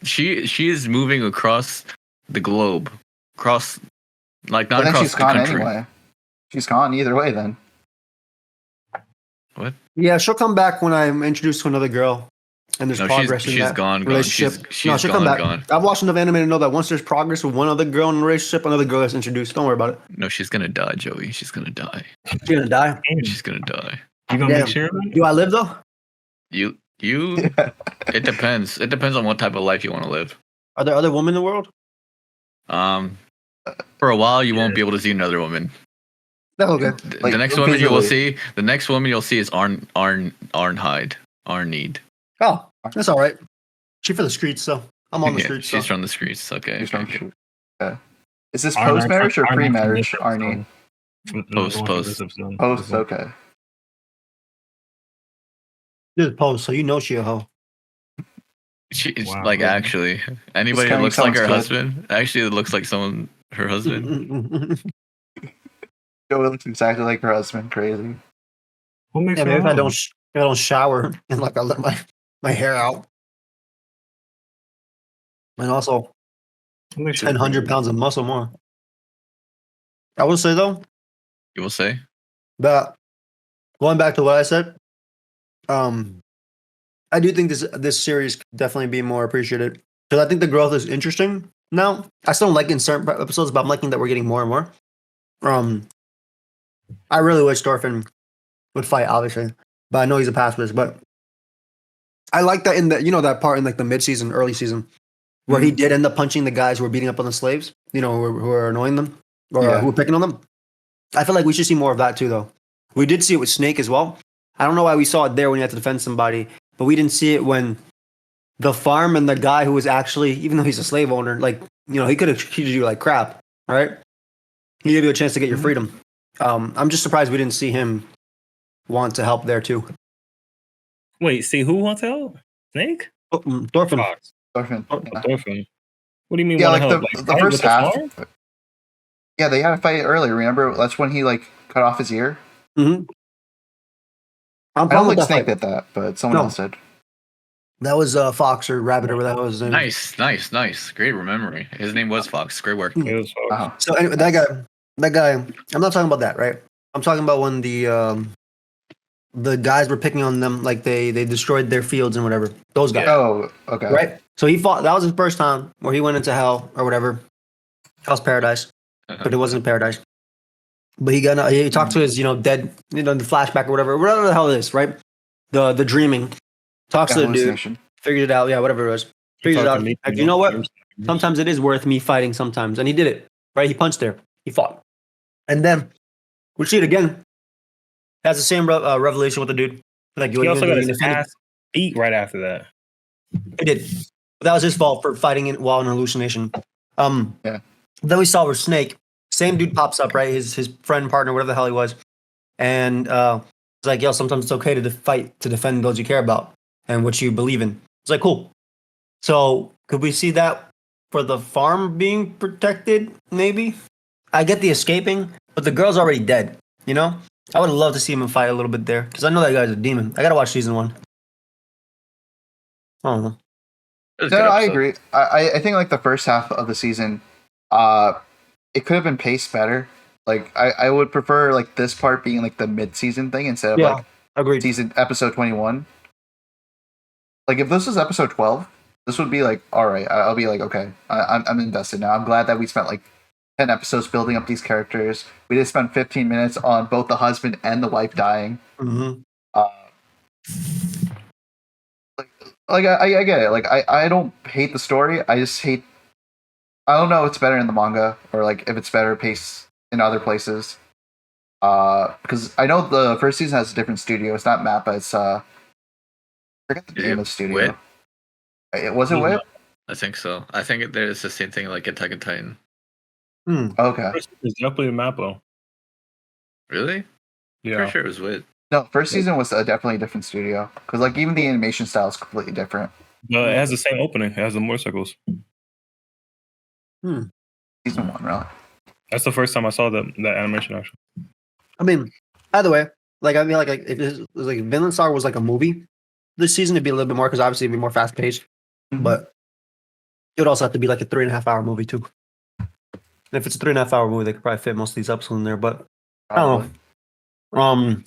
she is moving across the globe, not But then across she's the gone country. anyway. She's gone either way then. What? Yeah, she'll come back when I'm introduced to another girl, and there's No, progress she's in that gone. relationship. She's she'll gone. come back. Gone. I've watched enough anime to know that once there's progress with one other girl in the relationship, another girl gets introduced. Don't worry about it. No, she's gonna die, Joey. She's gonna die. She's gonna die. She's gonna die. You gonna Damn. make sure of it? Do I live though? You. It depends. It depends on what type of life you want to live. Are there other women in the world? For a while, you won't be able to see another woman. That's okay. Like, The next woman you will visually. see, is Arnheid. Arneed. Oh, that's all right. She's for the streets, so I'm on the Yeah, streets. she's So. from the streets. Okay. She's okay, from- okay. Okay. Is this Arnhem post marriage or from- pre Arnhem from marriage, this Arnie? episode. Post, From post. this episode. Post, okay. This is post, so you know she a hoe. She's Wow, like really? actually anybody that counting looks like her sounds husband. Actually, it looks like her husband. Joey looks exactly like her husband. Crazy. What makes Yeah, her maybe if I wrong? don't shower and like I let my hair out, and also What makes her 100 wrong? pounds of muscle more. I will say though You will say. that going back to what I said, I do think this series could definitely be more appreciated because I think the growth is interesting. Now I still don't like it in certain episodes, but I'm liking that we're getting more and more. I really wish Thorfinn would fight, obviously, but I know he's a pacifist. But I like that in that part in like the mid-season, early season, where he did end up punching the guys who were beating up on the slaves, who are annoying them or Yeah. who were picking on them. I feel like we should see more of that too, though. We did see it with Snake as well. I don't know why we saw it there when you had to defend somebody, but we didn't see it when the farm and the guy who was actually, even though he's a slave owner, like, he could have treated you like crap, right? He gave you a chance to get your freedom. I'm just surprised we didn't see him want to help there too. Wait, see who wants help? Snake? Oh, Thorfinn. Fox. Thorfinn. Oh, Yeah. Thorfinn. What do you mean? Yeah, want like help? the fight first with the half. farm? Yeah, they had a fight earlier. Remember? That's when he like cut off his ear. Mm-hmm. I don't think Snake did that, but someone No. else did. That was Fox or Rabbit or whatever that was his name. Nice. Great memory. His name was Fox. Great work. It was Fox. Wow. So anyway, that guy, I'm not talking about that, right? I'm talking about when the guys were picking on them, like they destroyed their fields and whatever. Those guys, Oh, okay. right? So he fought. That was his first time where he went into hell or whatever. Hell's paradise, but it wasn't paradise. But he talked to his dead the flashback or whatever the hell it is, right? The dreaming. Talks to the dude, Hallucination. figured it out. Yeah, whatever it was. Figured it out. Like, you know what? Sometimes it is worth me fighting. Sometimes, and he did it. Right? He punched there. He fought, and then we see it again. Has the same revelation with the dude. Like He also got his ass beat right after that. He did. But that was his fault for fighting it while in hallucination. Yeah. Then we saw where Snake, same dude pops up, right? His friend, partner, whatever the hell he was. And it's like, yo, sometimes it's okay to fight to defend those you care about and what you believe in. It's like, cool. So could we see that for the farm being protected? Maybe. I get the escaping, but the girl's already dead. I would love to see him fight a little bit there because I know that guy's a demon. I gotta watch season 1. I don't know. No, I agree. I think like the first half of the season, it could have been paced better. Like I would prefer like this part being like the mid-season thing instead of like agreed. episode 21. Like if this was episode 12, this would be like all right. I'll be like okay, I'm invested now. I'm glad that we spent like 10 episodes building up these characters. We did spend 15 minutes on both the husband and the wife dying. Mm-hmm. Like I get it. Like I don't hate the story. I just hate. I don't know if it's better in the manga or like if it's better paced in other places. Because I know the first season has a different studio. It's not Mappa. It's I forget the name of the studio. Wit? It was it Wit? I think so. I think there's the same thing like Attack on Titan. Okay. It's definitely a Mappo. Really? Yeah. Pretty sure it was Wit. No, first season was definitely a different studio because like even the animation style is completely different. It has the same opening. It has the motorcycles. Season 1, really. That's the first time I saw that animation. Actually, I mean, either way, like I mean, like if it was like Vinland Saga was like a movie, this season it'd be a little bit more because obviously it'd be more fast paced, but it would also have to be like a 3.5-hour movie too. And if it's a 3.5-hour movie, they could probably fit most of these episodes in there. But I don't know.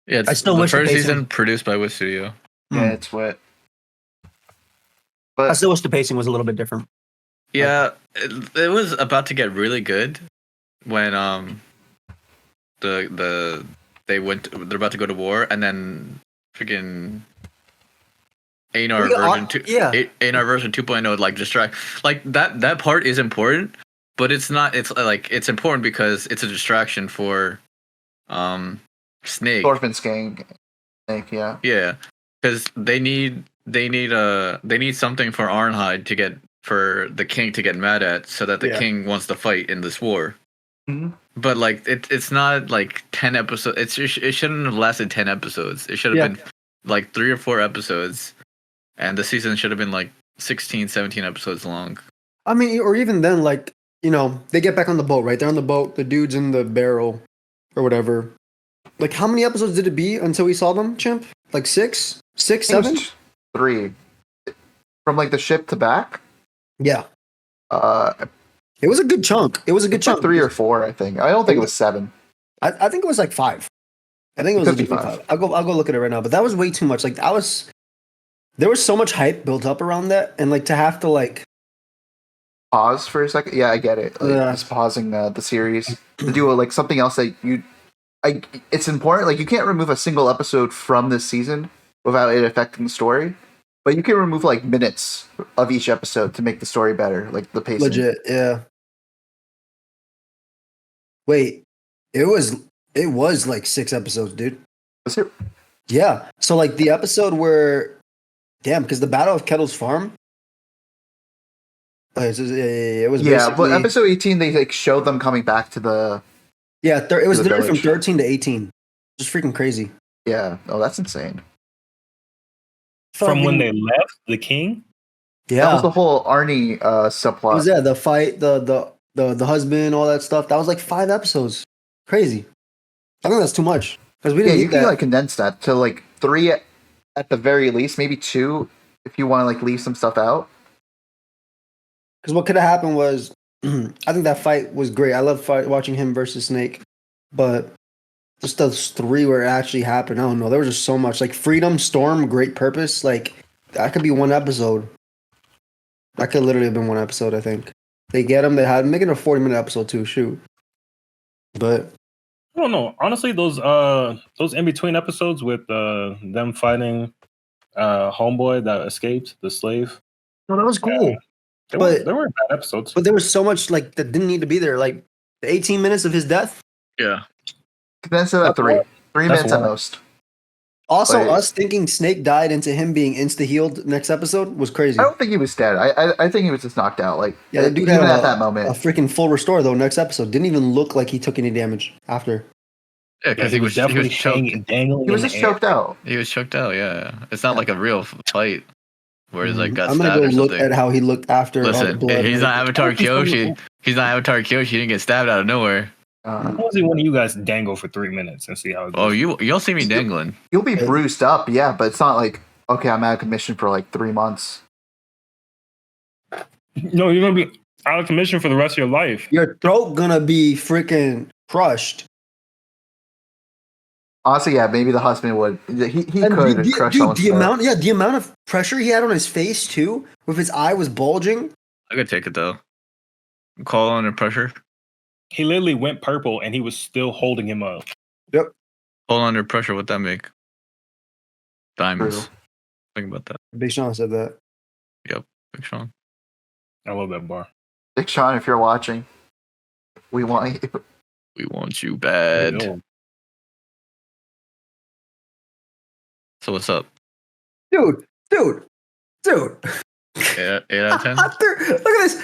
Yeah, it's I still the wish the first pacing- season produced by Wit Studio. Yeah, it's Wit. I But still wish the pacing was a little bit different. Yeah, it was about to get really good when they're about to go to war and then freaking Einar version 2 Einar version 2.0 like distract like that part is important, but it's not. It's like it's important because it's a distraction for Snake. Thorfinn's gang. Snake, yeah. Yeah, because they need something for Arnheid for the king to get mad at, so that the king wants to fight in this war. Mm-hmm. But like it's not like 10 episodes. It shouldn't have lasted 10 episodes. It should have been like 3 or 4 episodes, and the season should have been like 16, 17 episodes long. I mean, or even then, like they get back on the boat, right? They're on the boat. The dude's in the barrel, or whatever. Like, how many episodes did it be until we saw them, Chimp? Like 6, 7? 3. From like the ship to back. Yeah. It was a good chunk. It was a good chunk. 3 or 4, I think. I don't think it was 7. I think it was like 5. I think it was Could be 5. I'll go look at it right now. But that was way too much. Like there was so much hype built up around that, and like to have to like pause for a second. Yeah, I get it. Like, just pausing the series to do like something else that it's important. Like you can't remove a single episode from this season without it affecting the story. But you can remove like minutes of each episode to make the story better, like the pacing. Legit, yeah. Wait, it was like 6 episodes, dude. Was it? Yeah. So like the episode where, because the Battle of Kettle's Farm. It was but episode 18 they like showed them coming back to the. Yeah, it was literally from village. 13 to 18. Just freaking crazy. Yeah. Oh, that's insane. From when they left the king. Yeah, that was the whole Arnie subplot. It was the fight, the husband, all that stuff. That was like 5 episodes. Crazy. I think that's too much because we didn't. You can like condense that to like 3 at the very least, maybe 2 if you want to like leave some stuff out. Because what could have happened was, I think that fight was great. I love watching him versus Snake, but just those three where it actually happened. I don't know. There was just so much. Like Freedom, Storm, Great Purpose. Like that could be one episode. That could literally have been one episode. I think they get him. They had make it a 40-minute episode too. Shoot, but I don't know. Honestly, those in between episodes with them fighting homeboy that escaped, the slave. no, that was cool. They But- weren't bad episodes. But there was so much like that didn't need to be there. Like the 18 minutes of his death. Yeah. Condense it at three. 3 That's minutes at one. most. Also, Like- us thinking Snake died into him being insta healed next episode was crazy. I don't think he was dead. I think he was just knocked out. Like Yeah, the dude even had at a- that A moment. freaking full restore though. Next episode didn't even look like he took any damage after. Yeah, Yeah, because he was definitely choked. hanging, dangling. He was in just the air. choked out. He was choked out. Yeah, it's not like a real fight where he's like got I'm gonna stabbed go or look something. at how he looked after. all the Listen, blood. he's not Avatar He's from- Kyoshi. He's not Avatar Kyoshi. He didn't get stabbed out of nowhere. Why don't one of you guys dangle for 3 minutes and see how it goes? Oh, you'll see me dangling. You'll be bruised up, yeah, but it's not like okay, I'm out of commission for like 3 months. No, you're gonna be out of commission for the rest of your life. Your throat gonna be freaking crushed. Honestly, yeah, maybe the husband would. He And could crush someone's the throat. amount of pressure he had on his face too, with his eye was bulging. I could take it though. Call under pressure. He literally went purple and he was still holding him up. Hold under pressure. What that make? Diamonds. True. Think about that. Big Sean said that. Big Sean. I love that bar. Dick Sean, if you're watching, we want you. We want you bad. Yo, So what's up? Dude. 8 out of 10. Look at this.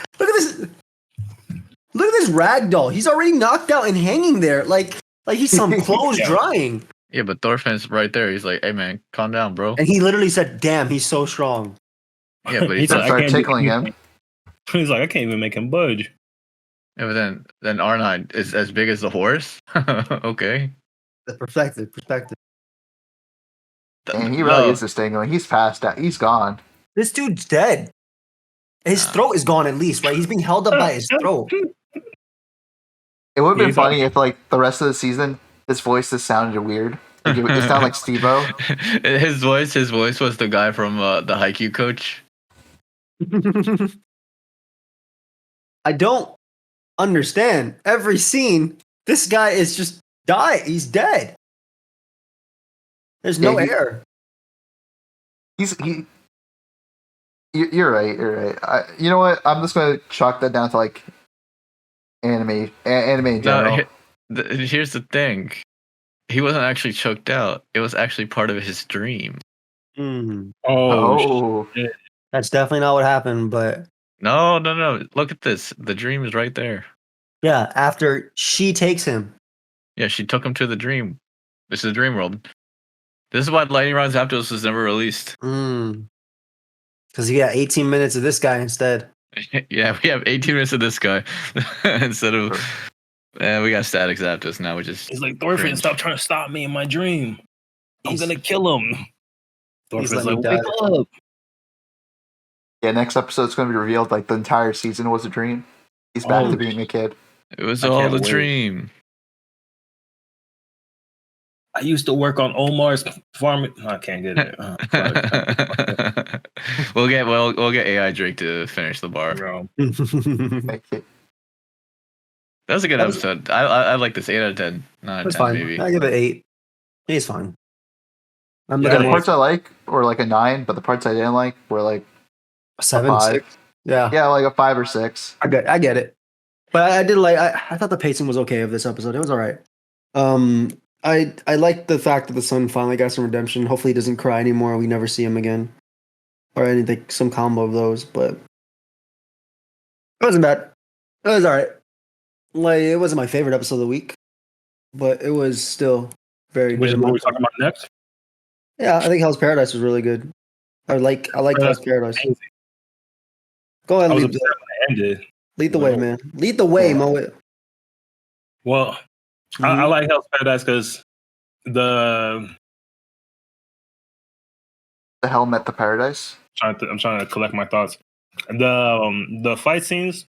Look at this ragdoll. He's already knocked out and hanging there, like he's some clothes Yeah. drying. Yeah, but Thorfinn's right there. He's like, "Hey man, calm down, bro." And he literally said, "Damn, he's so strong." Yeah, but he's like, not. I Start can't tickling even- him. He's like, I can't even make him budge. Yeah, but then Arnott is as big as the horse. Okay. The perspective. And he really is this thing. Like, he's passed out. He's gone. This dude's dead. His throat is gone at least, right? He's being held up by his throat. It would have been He's funny if, like, the rest of the season, his voice just sounded weird. Like, it sounded like Steve-O. His voice was the guy from the Haikyuu coach. I don't understand. Every scene, this guy is just died. He's dead. There's no Yeah, air. You're right. You know what? I'm just gonna chalk that down to like anime in general. No, here's the thing. He wasn't actually choked out. It was actually part of his dream. Mhm. Oh, Oh, That's definitely not what happened, but No. Look at this. The dream is right there. yeah, after she takes him. Yeah, she took him to the dream. This is the dream world. This is why Lightning Rounds Zapdos was never released. Because you got 18 minutes of this guy instead. Yeah, we have 18 minutes of this guy instead of. We got Static Zapdos now, which is. he's like, Thorfinn, cringe. stop trying to stop me in my dream. I'm He's- gonna kill him. He's Thorfinn's letting like, me wake die. up. yeah. Next episode's gonna be revealed. Like the entire season was a dream. He's back Oh, to being a kid. It was I all can't a wait. dream. I used to work on Omar's farm. I can't get it. Fuck. we'll get AI Drake to finish the bar. Bro. Like, That was a good That was- episode. I like this 8 out of 10. 9 out of That's 10 fine. maybe. I give it 8. He's fine. I'm Yeah, the looking at parts I like were like a 9, but the parts I didn't like were like a 7, 5. 6. Yeah, Yeah, like a 5 or 6. I get it. But I did like. I thought the pacing was okay of this episode. It was all right. I like the fact that the son finally got some redemption. Hopefully, he doesn't cry anymore. We never see him again, or anything. Some combo of those, but it wasn't bad. It was all right. Like it wasn't my favorite episode of the week, but it was still very Which is good. what we're talking about next. Yeah, I think Hell's Paradise was really good. I like Hell's Paradise. Go ahead, I was lead, upset when it ended. lead the way, man. Lead the way, Yeah. Moet. Well, I like Hell's Paradise because the The hell met the paradise. I'm trying to collect my thoughts. The fight scenes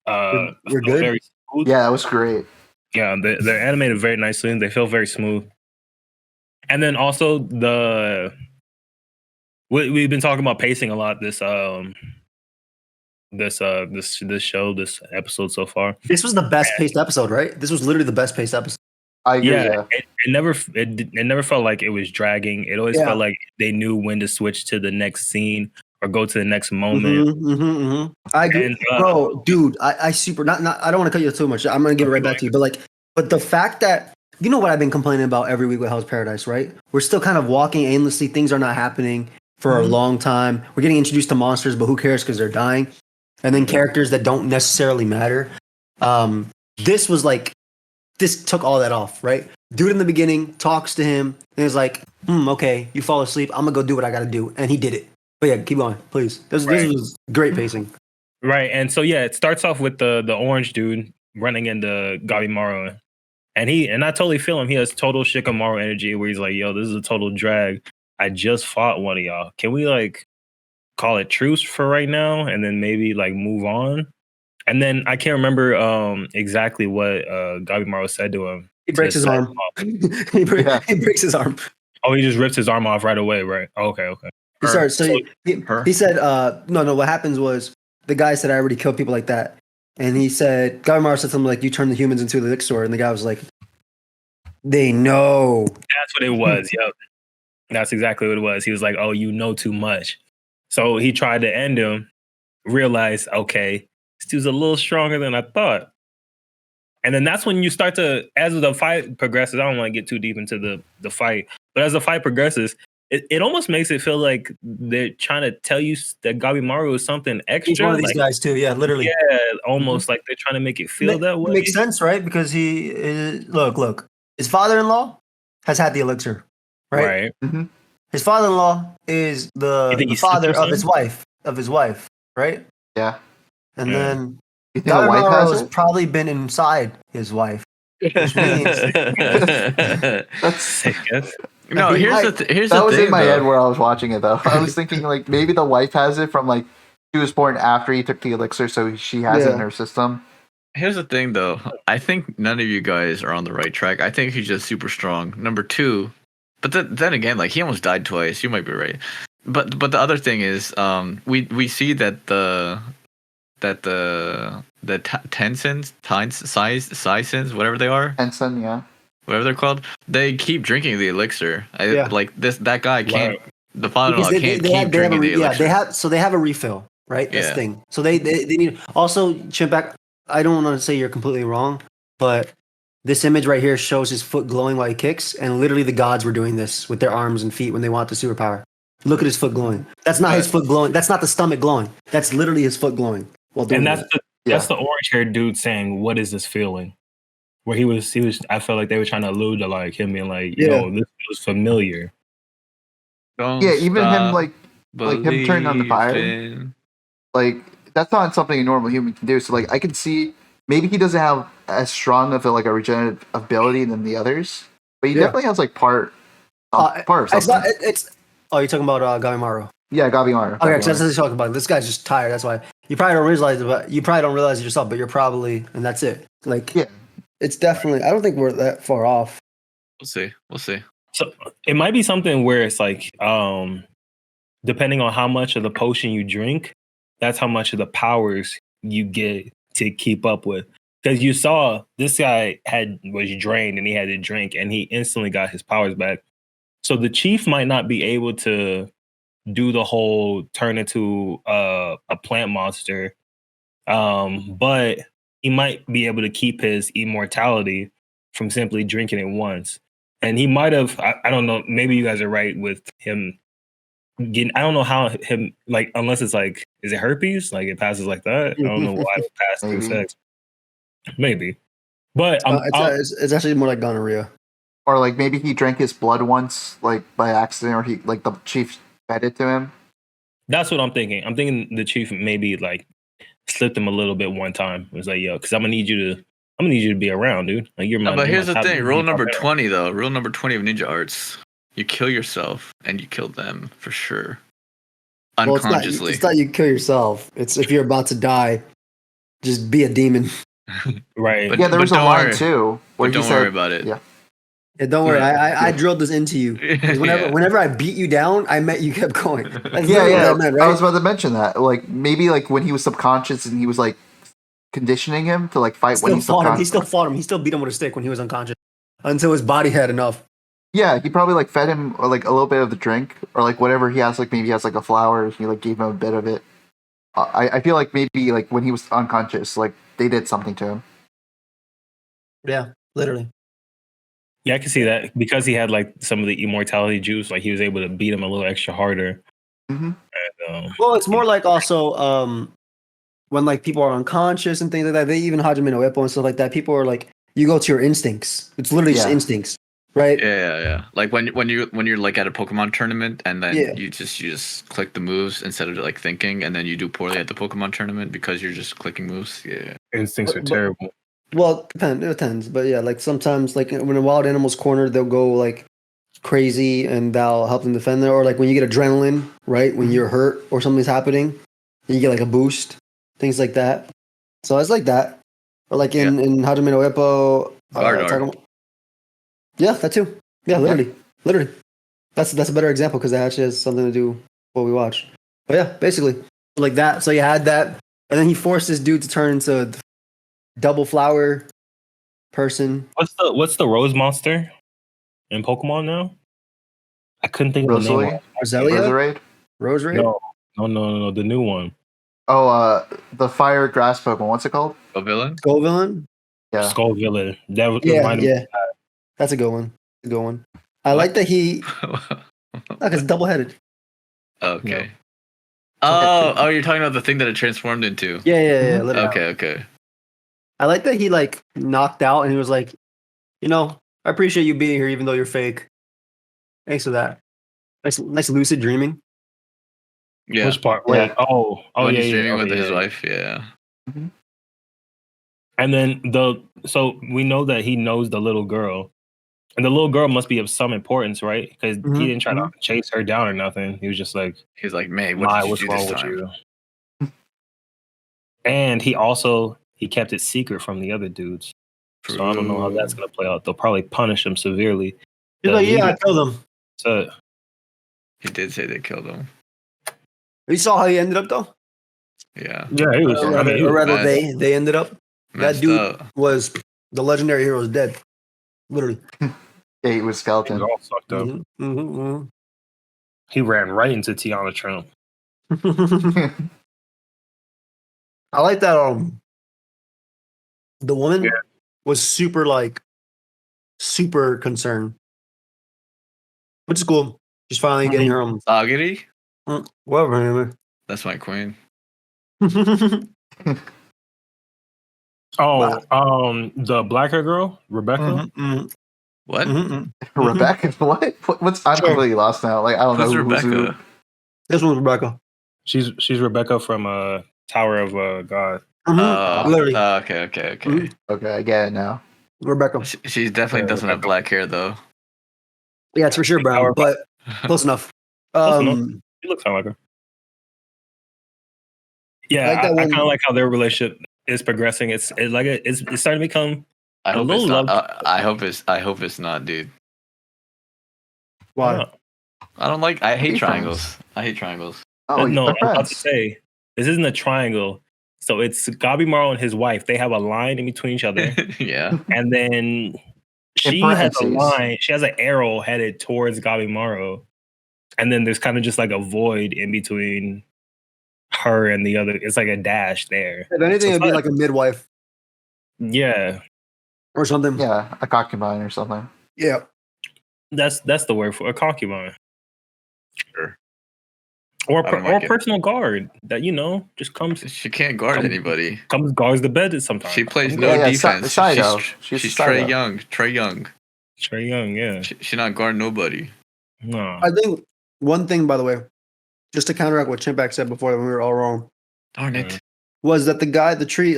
Were feel good? very smooth. Yeah, that was great. Yeah, they're animated very nicely. They feel very smooth. And then also we've been talking about pacing a lot this show, this episode so far. This was the best paced episode, right? This was literally the best paced episode. I agree. Yeah, Yeah. it never felt like it was dragging. It always felt like they knew when to switch to the next scene or go to the next moment. I agree, And, bro, dude. I super not. I don't want to cut you too much. I'm gonna give it right back to you. But the fact that you know what I've been complaining about every week with Hell's Paradise, right? We're still kind of walking aimlessly. Things are not happening for a long time. We're getting introduced to monsters, but who cares because they're dying, and then characters that don't necessarily matter. This was like. This took all that off, right? Dude in the beginning talks to him and is like, okay, you fall asleep. I'm going to go do what I got to do. And he did it. But yeah, keep going, please. This was great pacing. Right. And so, yeah, it starts off with the orange dude running into Gabimaru. And I totally feel him. He has total Shikamaru energy where he's like, yo, this is a total drag. I just fought one of y'all. Can we like call it truce for right now? And then maybe like move on? And then I can't remember exactly what Gabimaru said to him. He breaks his arm. He breaks his arm. Oh, he just rips his arm off right away, right? Okay. He started. He said, "No. What happens was the guy said I already killed people like that, and he said Gabimaru said something like you turned the humans into the elixir, and the guy was like, they know. That's what it was. Yep, that's exactly what it was. He was like, oh, you know too much. So he tried to end him. Realized, okay. This dude's a little stronger than I thought. And then that's when you start to, as the fight progresses, I don't want to get too deep into the fight, but as the fight progresses, it almost makes it feel like they're trying to tell you that Gabimaru is something extra. He's one of these guys too, yeah, literally. Yeah, almost like they're trying to make it feel that way. Makes sense, right? Because he is, look, his father-in-law has had the elixir, right? Mm-hmm. His father-in-law is the father of his wife, right? Yeah. And then you think the wife has probably been inside his wife. Which means that's no. Here's the thing. That was in my head where I was watching it though. I was thinking like maybe the wife has it from like she was born after he took the elixir, so she has it in her system. Here's the thing though. I think none of you guys are on the right track. I think he's just super strong. Number two, but then again, like he almost died twice. You might be right. But the other thing is, we see that the Tensins, Saisins, whatever they are. Tensin, yeah. Whatever they're called, they keep drinking the elixir. Like that guy can't. The father-in-law can't keep drinking the elixir. They have a refill, right? This thing. So they need. Also, Chimpback, I don't want to say you're completely wrong, but this image right here shows his foot glowing while he kicks, and literally the gods were doing this with their arms and feet when they want the superpower. Look at his foot glowing. That's not his foot glowing. That's not the stomach glowing. That's literally his foot glowing. And that's the orange-haired dude saying, "What is this feeling?" Where he was. I felt like they were trying to allude to like him being like, "Yo, this feels familiar." Even him like him turning on the fire. Like that's not something a normal human can do. So like I can see maybe he doesn't have as strong of a regenerative ability than the others, but he definitely has like part of something. Oh, you're talking about Gabimaru. Yeah, Gabimaru. Okay, so that's what he's talking about. This guy's just tired. That's why you probably don't realize it. But you probably don't realize it yourself. But you're probably, and that's it. Like, it's definitely. I don't think we're that far off. We'll see. So it might be something where it's like, depending on how much of the potion you drink, that's how much of the powers you get to keep up with. Because you saw this guy was drained and he had to drink, and he instantly got his powers back. So the chief might not be able to do the whole turn into a plant monster, but he might be able to keep his immortality from simply drinking it once. And he might have, I don't know, maybe you guys are right with him getting, I don't know how him, like, unless it's like, is it herpes? Like it passes like that? I don't know why it passed through sex. Maybe. But it's actually more like gonorrhea. Or like maybe he drank his blood once, like by accident, or he like the chief fed it to him. That's what I'm thinking. I'm thinking the chief maybe like slipped him a little bit one time. It was like, yo, because I'm gonna need you to be around, dude. Like you're my. But here's the thing. Rule number 20 though. Rule number 20 of ninja arts: you kill yourself and you kill them for sure. Unconsciously. Well, it's not you kill yourself. It's if you're about to die, just be a demon. Right. But- Yeah, there was a don't line worry. too where But he don't said, worry about it. Yeah. Yeah, don't worry. I Yeah. drilled this into you. 'Cause whenever I beat you down, I meant you kept going. That's Yeah, literally yeah. what I meant, I right? was about to mention that. Like maybe like when he was subconscious and he was like conditioning him to like fight when Still he's fought him. He subconscious. still fought him. He still beat him with a stick when he was unconscious until his body had enough. Yeah, he probably like fed him or like a little bit of the drink or like whatever he has. Like maybe he has like a flower. He like gave him a bit of it. I feel like maybe like when he was unconscious, like they did something to him. Yeah, literally. Yeah, I can see that because he had like some of the immortality juice. Like he was able to beat him a little extra harder. Mhm. And, Well, it's more like also when like people are unconscious and things like that. They even Hajime no Ippo and stuff like that. People are like, you go to your instincts. It's literally just Yeah. instincts, right? Yeah. Like when you're like at a Pokemon tournament and then Yeah. you just click the moves instead of like thinking, and then you do poorly at the Pokemon tournament because you're just clicking moves. Yeah. instincts are But- terrible. Well, it depends. But yeah, like sometimes like when a wild animal's cornered, they'll go like crazy and that'll help them defend there. Or like when you get adrenaline, right? When you're hurt or something's happening, you get like a boost, things like that. So it's like that. Or like in Hajime no Ippo, Guard. yeah, that too. Yeah, literally. That's a better example because that actually has something to do with what we watch. But yeah, basically like that. So you had that, and then he forced this dude to turn into a double flower person. What's the rose monster in Pokemon now? I couldn't think of the name. Rosalie? Roselia? Roserade? Roserade? No, the new one. Oh, the fire grass Pokemon. What's it called? A villain? Govillain? Yeah. Skull Villain. That Yeah, reminded me. yeah. That's a good one. I like that he look, it's double headed. Okay. No. Oh, you're talking about the thing that it transformed into. Yeah. Mhm. Literally. Okay. I like that he like knocked out and he was like, I appreciate you being here even though you're fake. Thanks for that. Nice lucid dreaming. Yeah. Which part? Yeah. Wait. Oh, When yeah, he's yeah. streaming with his yeah. wife, yeah. And then so we know that he knows the little girl, and the little girl must be of some importance, right? Because he didn't try to chase her down or nothing. He was just like, He's like, May, what did you what's do wrong this with time? you? And he kept it secret from the other dudes. So I don't know how that's gonna play out. They'll probably punish him severely. He's like, yeah, I killed him. So He did say they killed him. You saw how he ended up though? Yeah. yeah, he was. I mean, he Or was rather mad. they ended up. That Messed dude up. was the legendary hero is dead. Literally. Yeah, he was skeleton. all fucked up. Mhm. He ran right into Tiana Trump. I like that. The woman was super concerned, which is cool. She's finally getting her own. Sagiri? Whatever. That's my queen. Oh, the black hair girl, Rebecca. What? Rebecca? What? What's? I'm Sure. completely lost now. Like I don't Who's know who's who. Rebecca? This one's Rebecca. She's Rebecca from Tower of God. Literally, Okay. Mhm. Okay, I get it now. Rebecca. She definitely doesn't have black hair though. Yeah, it's for sure brown, but close enough. Close enough. She looks kind of like her. Yeah, like that I one- kind of like how their relationship is progressing. It's starting to become I a hope little it's not. love. I hope it's not, dude. Why? I hate Be triangles. I hate triangles. Oh, No, they're I'm about to friends. say this isn't a triangle. So it's Gabimaru and his wife. They have a line in between each other, Yeah. and then she In has a parentheses. line. She has an arrow headed towards Gabimaru, and then there's kind of just like a void in between her and the other. It's like a dash there. If anything, So it'd be it's like a midwife Yeah, or something. Yeah, a concubine or something. Yeah. that's the word for a concubine. Sure. Or I don't or like it. personal guard that just comes She can't guard anybody. guards the bed sometimes. She plays Comes no guard- Yeah, defense. Saito. She's She's Trey Saito. Young. Trey Young. Trey Young, yeah. She not guard nobody. No. I think one thing, by the way, just to counteract what Chimpack said before that we were all wrong, Darn Yeah. it. was that the tree,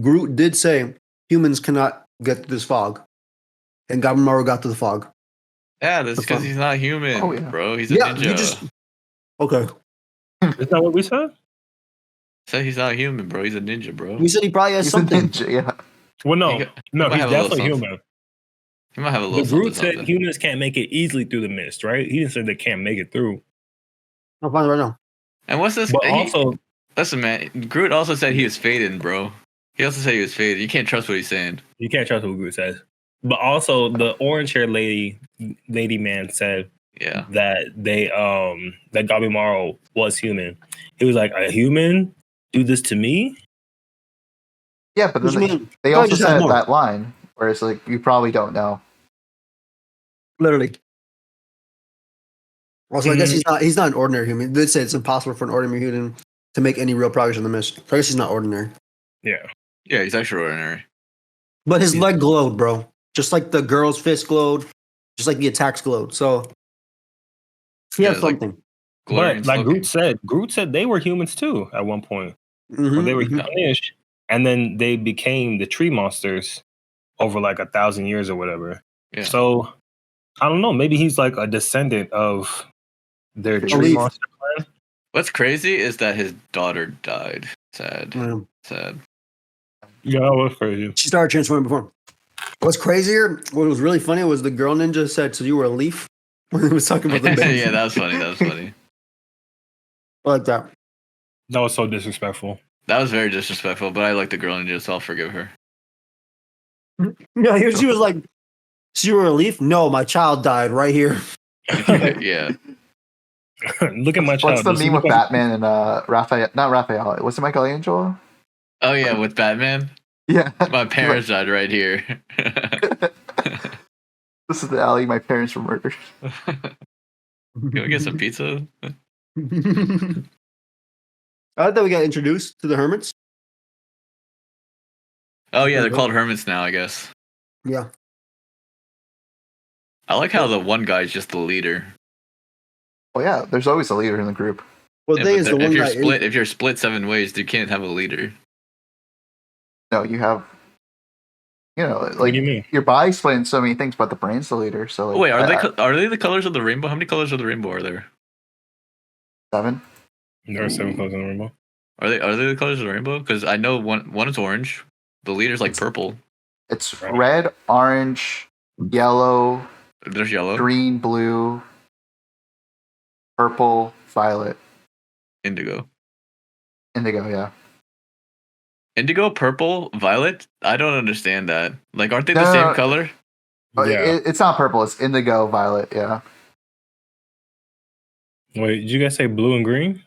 Groot did say humans cannot get to this fog. And Gabimaru got to the fog. Yeah, that's The because fun. he's not human, Oh, yeah. bro. He's a Yeah, ninja. you just okay. Is that what we said? Said he's not human, bro. He's a ninja, bro. We said he probably has He's something. a ninja, yeah. Well, He no, got- no, he might he's have a little definitely something. human. He might have a But little Groot something. said humans can't make it easily through the mist, right? He didn't say they can't make it through. I'll find it right now. And what's this? But also, Listen, man. Groot also said he was faded, bro. He also said he was faded. You can't trust what he's saying. you can't trust what Groot says. But also, the orange haired lady man said Yeah. that that Gabimaru was human. He was like, a human do this to me? Yeah, but What then you mean? they Probably also just has said more. that line where it's like, you probably don't know. Literally. Also, I guess he's not an ordinary human. They say it's impossible for an ordinary human to make any real progress in the mist. So I guess he's not ordinary. Yeah. Yeah, he's extraordinary. But his leg glowed, bro. Just like the girl's fist glowed. Just like the attacks glowed. So he has it's like something. Glowing But like smoking. Groot said they were humans too at one point. Mhm, When they were mhm. humanish, and then they became the tree monsters over like 1,000 years or whatever. Yeah. So I don't know. Maybe he's like a descendant of their tree Believe. monster clan. What's crazy is that his daughter died. Sad. Yeah. Sad. Yeah, that was crazy. She started transforming before. What's crazier, what was really funny was the girl ninja said, "So you were a leaf?" When he was talking about the baby. Yeah, that was funny. That was funny. I like that. That was so disrespectful. That was very disrespectful, but I like the girl ninja, so I'll forgive her. Yeah, she was like, "So you were a leaf?" No, my child died right here. Yeah. Look at my child. What's the Does he meme look with like- Batman and Raphael? Not Raphael. What's it, Michelangelo? Oh yeah, with Batman. Yeah. My parents died right here. This is the alley my parents were murdered. Can we get some pizza? I like that we got introduced to the hermits. Oh yeah, they're called hermits now, I guess. Yeah. I like how the one guy's just the leader. Well, yeah, there's always a leader in the group. Well, Yeah, they but is the one guy. if you're split 7 ways, you can't have a leader. No, you have, What like do you mean? your body's split so many things, but the brain's the leader. So like, Oh, wait, are they the colors of the rainbow? How many colors of the rainbow are there? 7? There are 7 colors in the rainbow. Are they the colors of the rainbow? Because I know one is orange. The leader's like purple. It's Right. red, orange, yellow, There's yellow, green, blue, purple, violet, indigo. indigo. Yeah. Indigo, purple, violet? I don't understand that. Like, aren't they the No, same no. color? Oh, Yeah. it's not purple. It's indigo, violet. Yeah. Wait, did you guys say blue and green?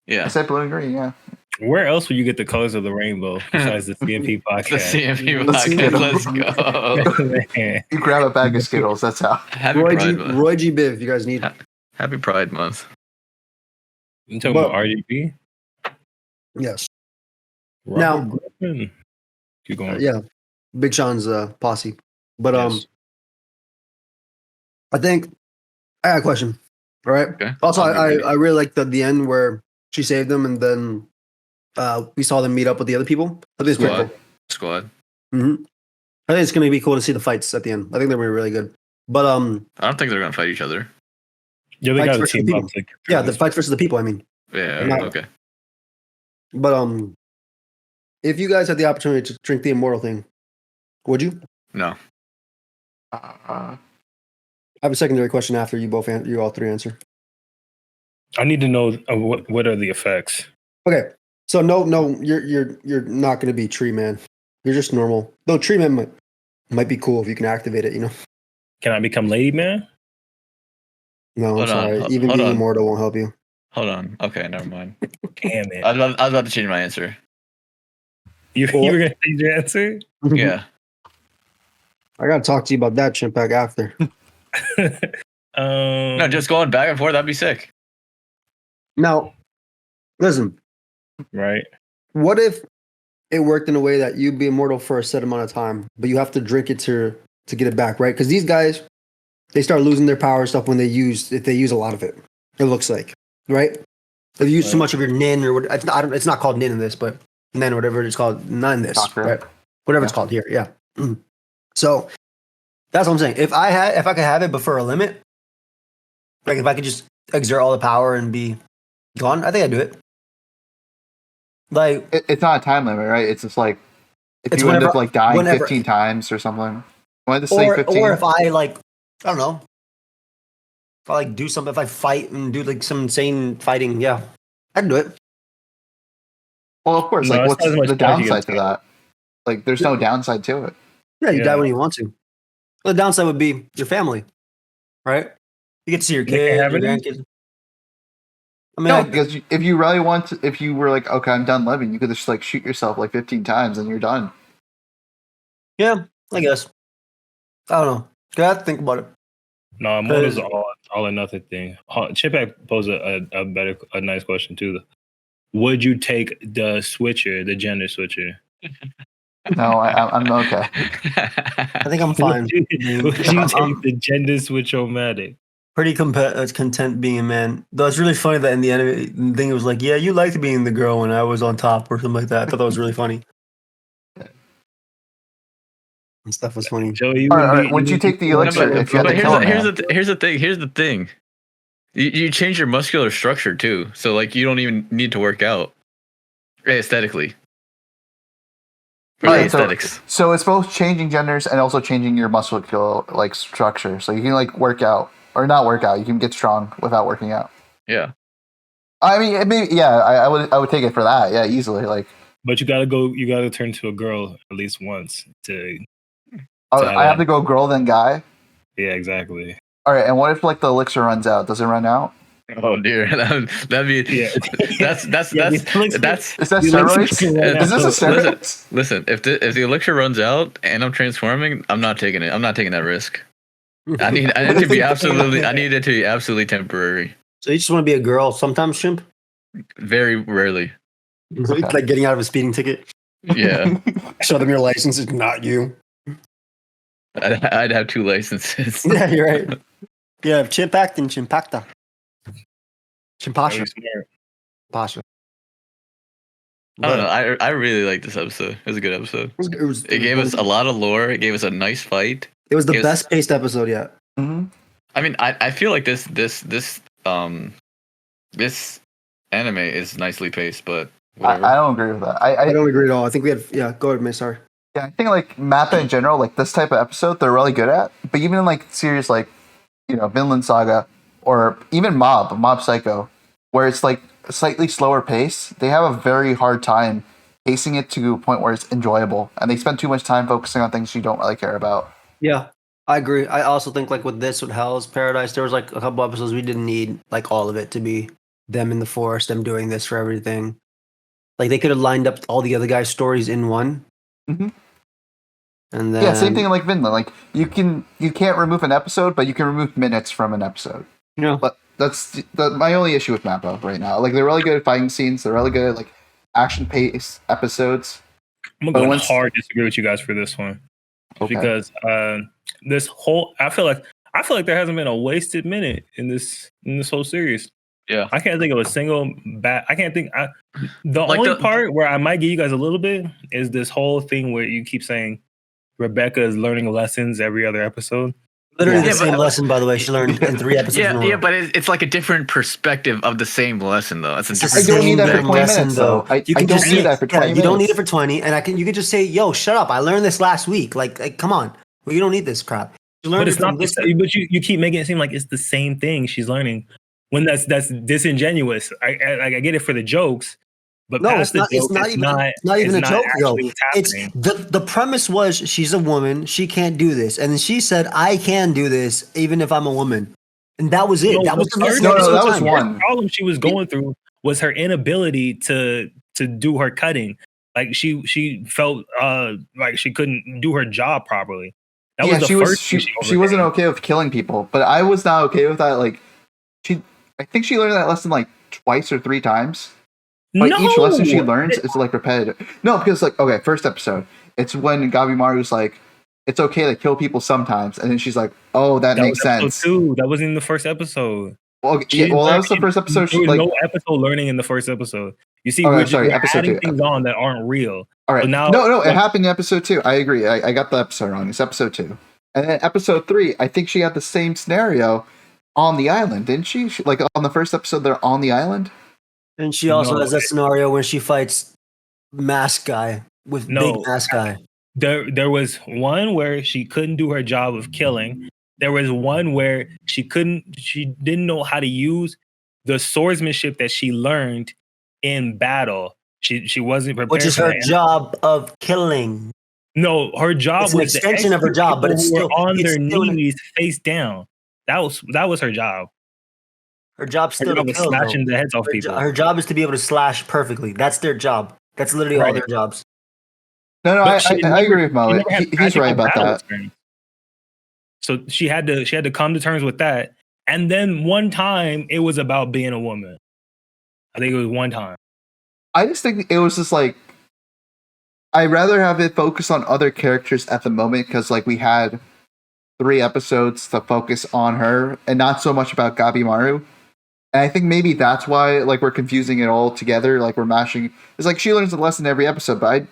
I Yeah. said blue and green. Yeah. Where else would you get the colors of the rainbow besides the CMP The podcast? CMP Let's podcast. get 'em. Let's go. Man. You grab a bag of Skittles. That's how. Happy Roy G, Pride Month. Roy G. Biv, you guys need. Happy Pride Month. You talking But- about RGB? Yes. Robert Griffin. Keep going. Yeah. Big Sean's posse. But Yes. I think I got a question. All right. Okay. Also, I'll be ready. I really like the end where she saved them and then we saw them meet up with the other people. I think it's pretty Squad. cool. Squad. Mm-hmm. I think it's going to be cool to see the fights at the end. I think they're going to be really good. But I don't think they're gonna fight each other. Yeah, they Fights got a versus team people. up. To yeah, the fights versus the people. I mean, Yeah. No. Okay. but if you guys had the opportunity to drink the immortal thing, would you? No. Uh, I have a secondary question after you you all three answer. I need to know what are the effects. Okay, so no, you're not going to be Tree Man. You're just normal. Though Tree Man might be cool if you can activate it. You know. Can I become Lady Man? No, I'm Hold on, sorry. hold- Even hold being on. immortal won't help you. Hold on. Okay, never mind. Damn it! I was about to change my answer. You were gonna change your answer? Yeah. I got to talk to you about that chimp back after. No, just going back and forth. That'd be sick. Now, listen. right. What if it worked in a way that you'd be immortal for a set amount of time, but you have to drink it to get it back, right? Because these guys, they start losing their power stuff when if they use a lot of it. It looks like, right? If you use too Right. much of your nin or what, it's not called nin in this, but nin or whatever it's called, not in this, Chakra. right? Whatever it's called here, yeah. So that's what I'm saying. If I could have it, but for a limit, like if I could just exert all the power and be gone, I think I'd do it. Like It's not a time limit, right? It's just like if It's you end whenever- up like dying whenever- 15 times or something. Why to say or 15? or if I like I don't know. If I like do something, if I fight and do like some insane fighting, yeah, I can do it. Well, of course. No, Like, it's what's not as much the fun as you downside get to that? Like, there's no downside to it. Yeah, you die Yeah. when you want to. The downside would be your family, right? You get to see your They can't kids, have your any? grandkids. I mean, No, I, because if you really want to, if you were like, okay, I'm done living, you could just like shoot yourself like 15 times and you're done. yeah, I guess. I don't know. Gotta think about it. No, Moto's all or nothing thing. Chipak posed a nice question too. Would you take the switcher, the gender switcher? No, I'm okay. I think I'm fine. Would you take I'm the gender switch-o-matic? pretty content being a man. Though it's really funny that in the anime thing, it was like, yeah, you liked being the girl when I was on top or something like that. I thought that was really funny. And stuff was funny. Joey, All right. Would you take the elixir if you had But to kill a here's man? here's the thing. You change your muscular structure too, so like you don't even need to work out aesthetically. For the Alright, aesthetics. So it's both changing genders and also changing your muscular like structure. So you can like work out or not work out. You can get strong without working out. Yeah. I mean, maybe, yeah. I would take it for that. Yeah, easily. Like, But you gotta turn to a girl at least once to. I have to go girl then guy. Yeah, exactly. All right, and what if like the elixir runs out? Does it run out? Oh dear, that'd be Yeah. that's Is that steroids? Is this a steroids? Listen. If the elixir runs out and I'm transforming, I'm not taking it. I'm not taking that risk. I need it to be absolutely temporary. So you just want to be a girl sometimes, Shimp? Very rarely. Like getting out of a speeding ticket. Yeah, Show them your license. It's not you. I'd have 2 licenses. Yeah, you're right. You have Chimpact and Chimpacta. Chimpasha. Very smart. Pasha. I don't know. I really like this episode. It was a good episode. It gave us a lot of lore. It gave us a nice fight. It was the best paced episode yet. Mm-hmm. I mean, I feel like this anime is nicely paced, but whatever. I don't agree with that. I don't agree at all. I think we had. Yeah, go ahead, May. Sorry. Yeah, I think like Mappa in general, like this type of episode, they're really good at. But even in like series like, Vinland Saga or even Mob Psycho, where it's like a slightly slower pace, they have a very hard time pacing it to a point where it's enjoyable, and they spend too much time focusing on things you don't really care about. Yeah, I agree. I also think like with Hell's Paradise, there was like a couple episodes we didn't need like all of it to be them in the forest, them doing this for everything. Like they could have lined up all the other guys' stories in one. Mm-hmm. And then Yeah, same thing like Vinland. Like you can't remove an episode, but you can remove minutes from an episode. Yeah. But that's my only issue with Mappa right now. Like they're really good at fighting scenes. They're really good at like action pace episodes. I'm gonna go hard disagree with you guys for this one. Okay. Because this whole I feel like there hasn't been a wasted minute in this whole series. Yeah. I can't think of a single I can't think the Like only part where I might give you guys a little bit is this whole thing where you keep saying Rebecca is learning lessons every other episode. literally Yeah, the same but- lesson, by the way, she learned in 3 episodes. in a row. Yeah, but it's like a different perspective of the same lesson, though. It's a It's the different. I don't need that for same 20 lesson, minutes, though. I You can don't just need say that for 20 You don't need minutes. it for 20, and you can just say, "Yo, shut up! I learned this last week." Like come on, well, you don't need this crap. You learned But it it's from not this. but you keep making it seem like it's the same thing she's learning. When that's disingenuous. I get it for the jokes, but No, past it's not. the joke, It's not even a joke, though. actually what's It's happening. the premise was she's a woman, she can't do this, and then she said, "I can do this, even if I'm a woman," and that was it. No, that was the the first message. No, every that single was time. one. The problem she was going through was her inability to do her cutting. Like she felt like she couldn't do her job properly. That was the first thing she wasn't okay with killing people, but I was not okay with that. Like I think she learned that lesson like twice or 3 times. But each lesson she learns is like repetitive. No, because like okay, first episode, it's when Gabimaru's like, it's okay to kill people sometimes, and then she's like, oh, that makes was episode sense. 2. That wasn't in the first episode. Well, She that was the learned- first episode. There She was like, no episode learning in the first episode. You see, Oh, we're, sorry, we're episode adding 2. things on that aren't real. all right, So now- no, it happened in episode 2. I agree. I got the episode wrong. It's episode 2, and then episode 3. I think she had the same scenario on the island, didn't she? Like on the first episode, they're on the island. And she also No, has that scenario when she fights mask guy with No. big mask guy. There was one where she couldn't do her job of killing. There was one where she didn't know how to use the swordsmanship that she learned in battle. She wasn't prepared Which is for her that. job of killing. No, her job It's an was to extension of her execute job, but people it's who were still on it's their still knees, face down. That was her job. her job's Her still to job was kill. slashing Though. the heads off people. Her job is to be able to slash perfectly. That's their job. That's literally all Right. their jobs. No, But she I never- agree with she Mo. never had He's right practical about battle that. experience. So she had to come to terms with that. And then one time it was about being a woman. I think it was one time. I just think it was just like I'd rather have it focus on other characters at the moment because like we had 3 episodes to focus on her and not so much about Gabi Maru. And I think maybe that's why like we're confusing it all together. Like we're mashing. It's like she learns a lesson every episode, but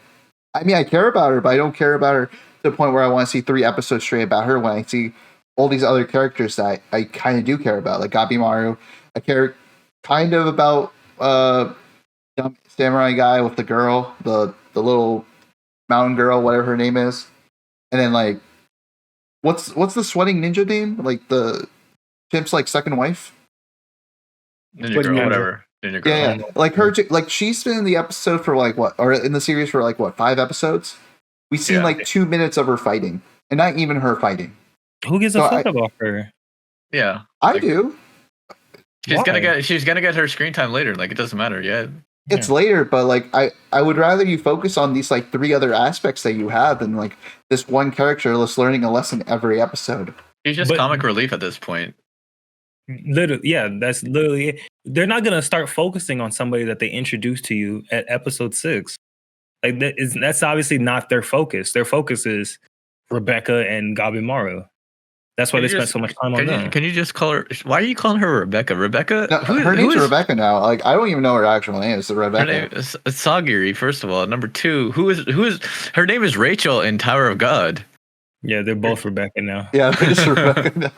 I mean I care about her, but I don't care about her to the point where I want to see 3 episodes straight about her when I see all these other characters that I kind of do care about, like Gabi Maru. I care kind of about dumb samurai guy with the girl, the little mountain girl, whatever her name is, and then like, what's the sweating ninja name? Like the pimp's like second wife. Ninja What girl, ninja? whatever. Ninja girl. Yeah, like her, like she's been in the episode for like what, or in the series for like what 5 episodes. We've seen Yeah. like 2 minutes of her fighting, and not even her fighting. Who gives a So fuck about her? Yeah. I Like, do. She's gonna Why? get her screen time later. Like it doesn't matter. Yeah. It's later, but like I would rather you focus on these like 3 other aspects that you have than like this one character that's learning a lesson every episode. She's just But- comic relief at this point. Literally, yeah, that's literally it. They're not gonna start focusing on somebody that they introduced to you at episode 6. Like that's obviously not their focus. Their focus is Rebecca and Gabi Maru. That's why Can they you spent just- so much time on them. Can you just call her? Why are you calling her Rebecca? Rebecca? No, her name's Rebecca now. Like I don't even know her actual name. It's Her Rebecca. name is Sagiri. First of all, number 2, who is her name is Rachel in Tower of God. Yeah, they're both Rebecca now. Yeah, it's Rebecca now.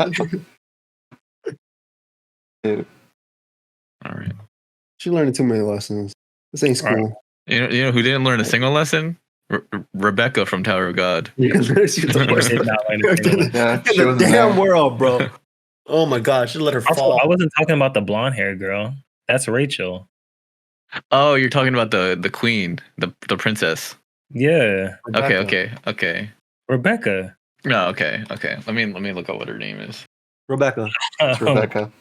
Dude. All right. She learned too many lessons. This ain't All right. school. You know who didn't learn a single lesson? Rebecca from Tower of God. She's the worst Did not learn a single lesson. Yeah, in she the wasn't damn there. world, bro. Oh my gosh, just let her Also, fall. I wasn't talking about the blonde hair girl. That's Rachel. Oh, you're talking about the queen, the princess. Yeah, Okay. Rebecca. No, okay. Let me look up what her name is. Rebecca. It's Rebecca.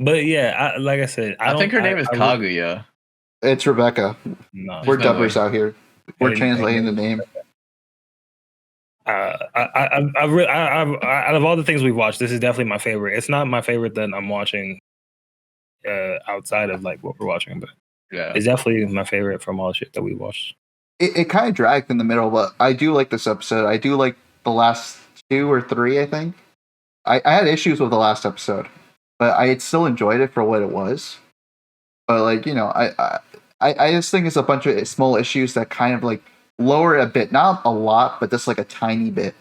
But yeah, like I said, I think her name is I- Kaguya. It's Rebecca. No, We're no dubbers way. out here. We're translating the name. out of all the things we've watched, this is definitely my favorite. It's not my favorite that I'm watching outside of like what we're watching, but Yeah. it's definitely my favorite from all the shit that we watched. It kind of dragged in the middle, but I do like this episode. I do like the last 2 or 3, I think. I had issues with the last episode, but I had still enjoyed it for what it was. But like, you know, I just think it's a bunch of small issues that kind of like lower it a bit. Not a lot, but just like a tiny bit.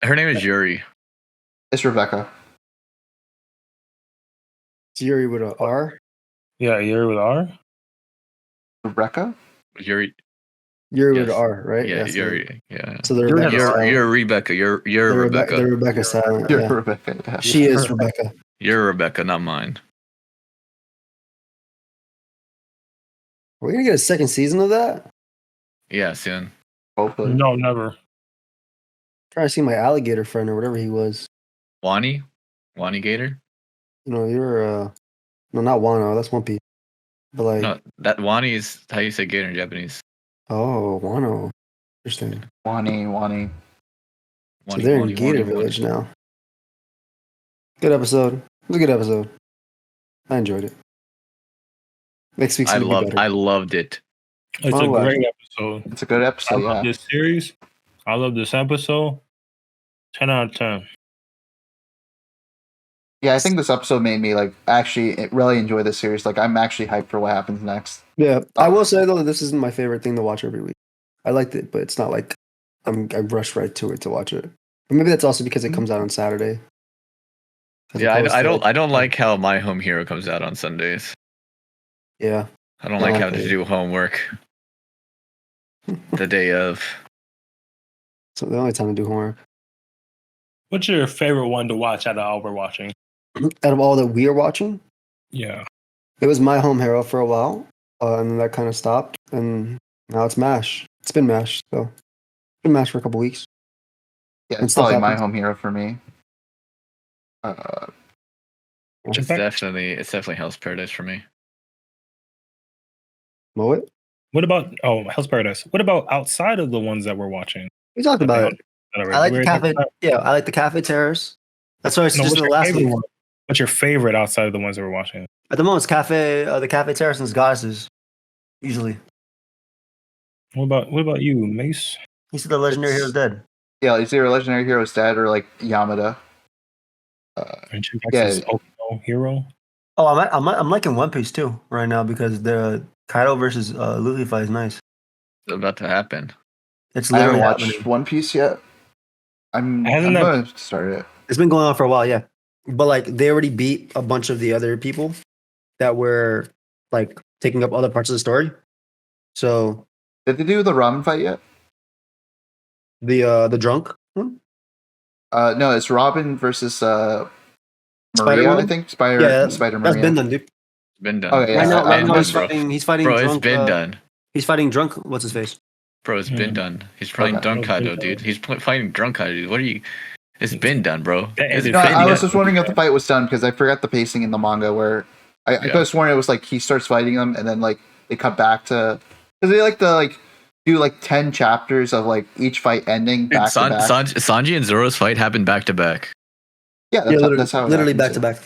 Her name is Yuri. It's Rebecca. It's Yuri with a R. Yeah, you're with R. Rebecca? Yuri. Yuri with Yes. an R, right? Yeah, so- Yuri. Yeah. So the Yuri has Rebecca. a R. silent. You're Rebecca. You're The Rebecca. The Rebecca silent. You're Yeah. Rebecca. Yeah. She is Rebecca. You're Rebecca, not mine. We're gonna get a second season of that. Yeah, soon. Hopefully. No, never. Trying to see my alligator friend or whatever he was. Wani Gator. You know, you're no, not Wano. That's One Piece. But like, No, that Wani is how you say gator in Japanese. oh, Wano. Interesting. Wani. So Wani, they're Wani, in Gator Wani, Village now. Good episode. It was a good episode. I enjoyed it. Next week's I gonna be better. loved it. It's Oh, a wow. great episode. It's a good I episode, love yeah. this series. I love this episode. 10 out of 10. Yeah, I think this episode made me like actually really enjoy this series. Like I'm actually hyped for what happens next. Yeah, I will say though, this isn't my favorite thing to watch every week. I liked it, but it's not like I rushed right to it to watch it. But maybe that's also because it comes out on Saturday. as Yeah, opposed I to, don't. I don't like how My Home Hero comes out on Sundays. Yeah. I don't Yeah, like I having to agree. do homework the day of. So the only time to do homework. What's your favorite one to watch out of all we're watching? Out of all that we are watching, Yeah. it was My Home Hero for a while, and then that kind of stopped, and now it's MASH. It's been MASH, so it's been MASH for a couple weeks. Yeah, And it's stuff probably My happens. Home Hero for me. What's your It's favorite? definitely Hell's Paradise for me. Moet? What about Hell's Paradise? What about outside of the ones that we're watching? We talked about it. I like We the already talked cafe. about- Yeah, I like the cafe terrace. That's why it's No, just what's the your last favorite week. one? What's your favorite outside of the ones that we're watching? At the moment, it's the cafe terrace and goddesses. Usually, What about you, Mace? he said the legendary It's- hero's dead. Yeah, it's either Legendary Hero's Dead or like Yamada. And Yeah. is Okino Hero. Oh, I'm liking One Piece too right now because the Kaido versus Luffy fight is nice. It's about to happen. It's I haven't literally watched happening. One Piece yet. I'm Hasn't that- going to start it. It's been going on for a while, yeah. But like they already beat a bunch of the other people that were like taking up other parts of the story. So Did they do the ramen fight yet? the drunk one, No, it's Robin versus Maria, Spider-Woman? I think. yeah, Spider that's Maria. been done, dude. It's been done. Okay, yeah, right now, I- right I'm now just- he's fighting Bro, drunk. it's been done. He's fighting drunk. What's his face? Bro, it's been Mhm. done. He's fighting Okay. drunk Kaido, dude. He's fighting drunk Kaido, dude. What are you? It's been done, bro. That It's ended No, been I was done. just wondering if the fight was done because I forgot the pacing in the manga where I Yeah. could have sworn it was like he starts fighting them and then like they cut back to because they like to like do like 10 chapters of like each fight ending Dude, back to back. Sanji and Zoro's fight happened back to back. Yeah, that's how it literally back happens, to back.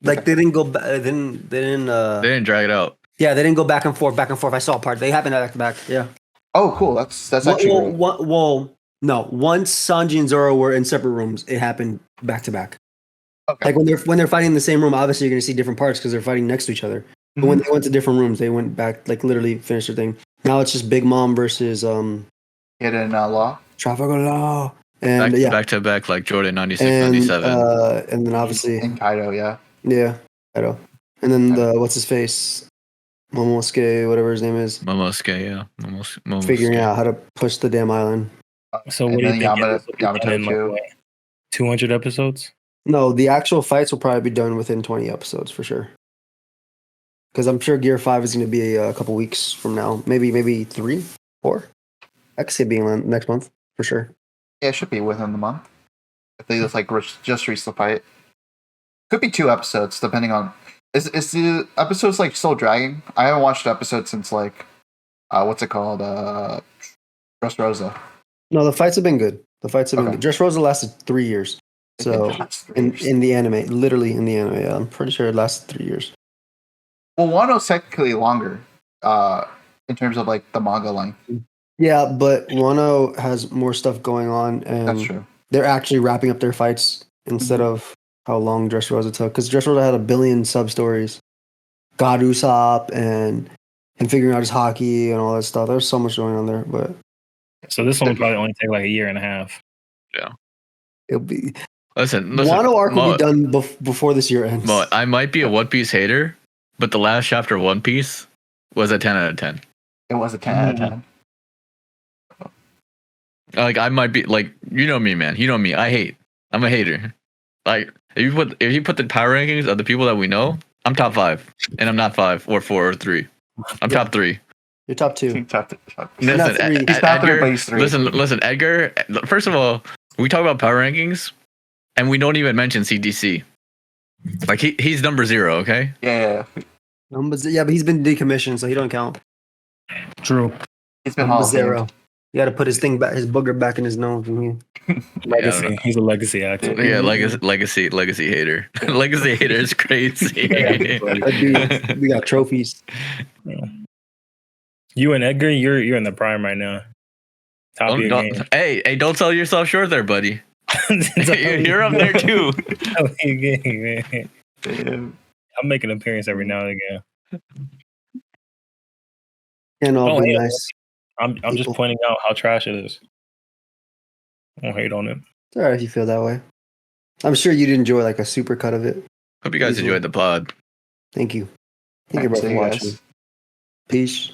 Like they didn't go back. They didn't. They didn't drag it out. Yeah, they didn't go back and forth, back and forth. I saw a part. They happened back to back. Yeah. Oh, cool. That's actually great. No. Once Sanji and Zoro were in separate rooms, it happened back to back. Okay. Like when they're fighting in the same room, obviously you're gonna see different parts because they're fighting next to each other. But when they went to different rooms, they went back, like literally finished their thing. Now it's just Big Mom versus Hidden Law. Trafalgar Law, and Back to back like Jordan 96, and 97. and then obviously In Kaido, yeah. yeah, I know. And then the what's his face, Momosuke, whatever his name is, Momosuke, yeah. Momosuke. figuring out how to push the damn island. So And what do you then think? Yamato- This will be done Yamato in, like, too. what, 200 episodes? No, the actual fights will probably be done within 20 episodes for sure. Because I'm sure Gear 5 is going to be a couple weeks from now. Maybe 3, 4. I could see it being next month for sure. Yeah, it should be within the month. If they just like just reached the fight. Could be 2 episodes, depending on is the episodes like still dragging? I haven't watched the episode since like what's it called? Dressrosa. No, the fights have been good. The fights have been Okay. good. Dressrosa lasted 3 years. So in the anime, literally in the anime, yeah, I'm pretty sure it lasted 3 years. Well, Wano's technically longer, in terms of like the manga length. Yeah, but Wano has more stuff going on, That's and true. they're actually wrapping up their fights instead of how long Dressrosa took. Because Dressrosa had 1 billion sub stories, God Usopp and figuring out his hockey and all that stuff. There's so much going on there, but So this one will probably only take like a year and a half. it'll be Listen, Wano arc will Mo, be done before this year ends. Mo, I might be a One Piece hater, but the last chapter of One Piece was a 10 out of 10. It was a 10 out of 10. Like I might be like, you know me, man. You know me. I hate. I'm a hater. Like if you put the power rankings of the people that we know, I'm top 5, and I'm not 5 or 4 or 3. I'm top 3. You're top 2. He's top 3. You're not 3. He's top 3, but he's 3. Listen, Edgar. First of all, we talk about power rankings, and we don't even mention CDC. Like he's number 0. Okay. Yeah. Yeah, but he's been decommissioned, so he don't count. True. He's been Number Hall of Fame. 0. You got to put his thing back, his booger back in his nose. Legacy. He's a legacy actor. Yeah, legacy hater. Legacy hater is crazy. That dude, we got trophies. You and Edgar, you're in the prime right now. Top of your game. Hey, don't sell yourself short there, buddy. You're up there too. Top of your game, man. Damn. I'll make an appearance every now and again. And all Oh, be yeah. nice. I'm just People. pointing out how trash it is. I don't hate on it. It's alright if you feel that way. I'm sure you'd enjoy like a super cut of it. Hope you guys Easily. enjoyed the pod. Thank you. Thank you, bro, See for you watching. guys. Peace.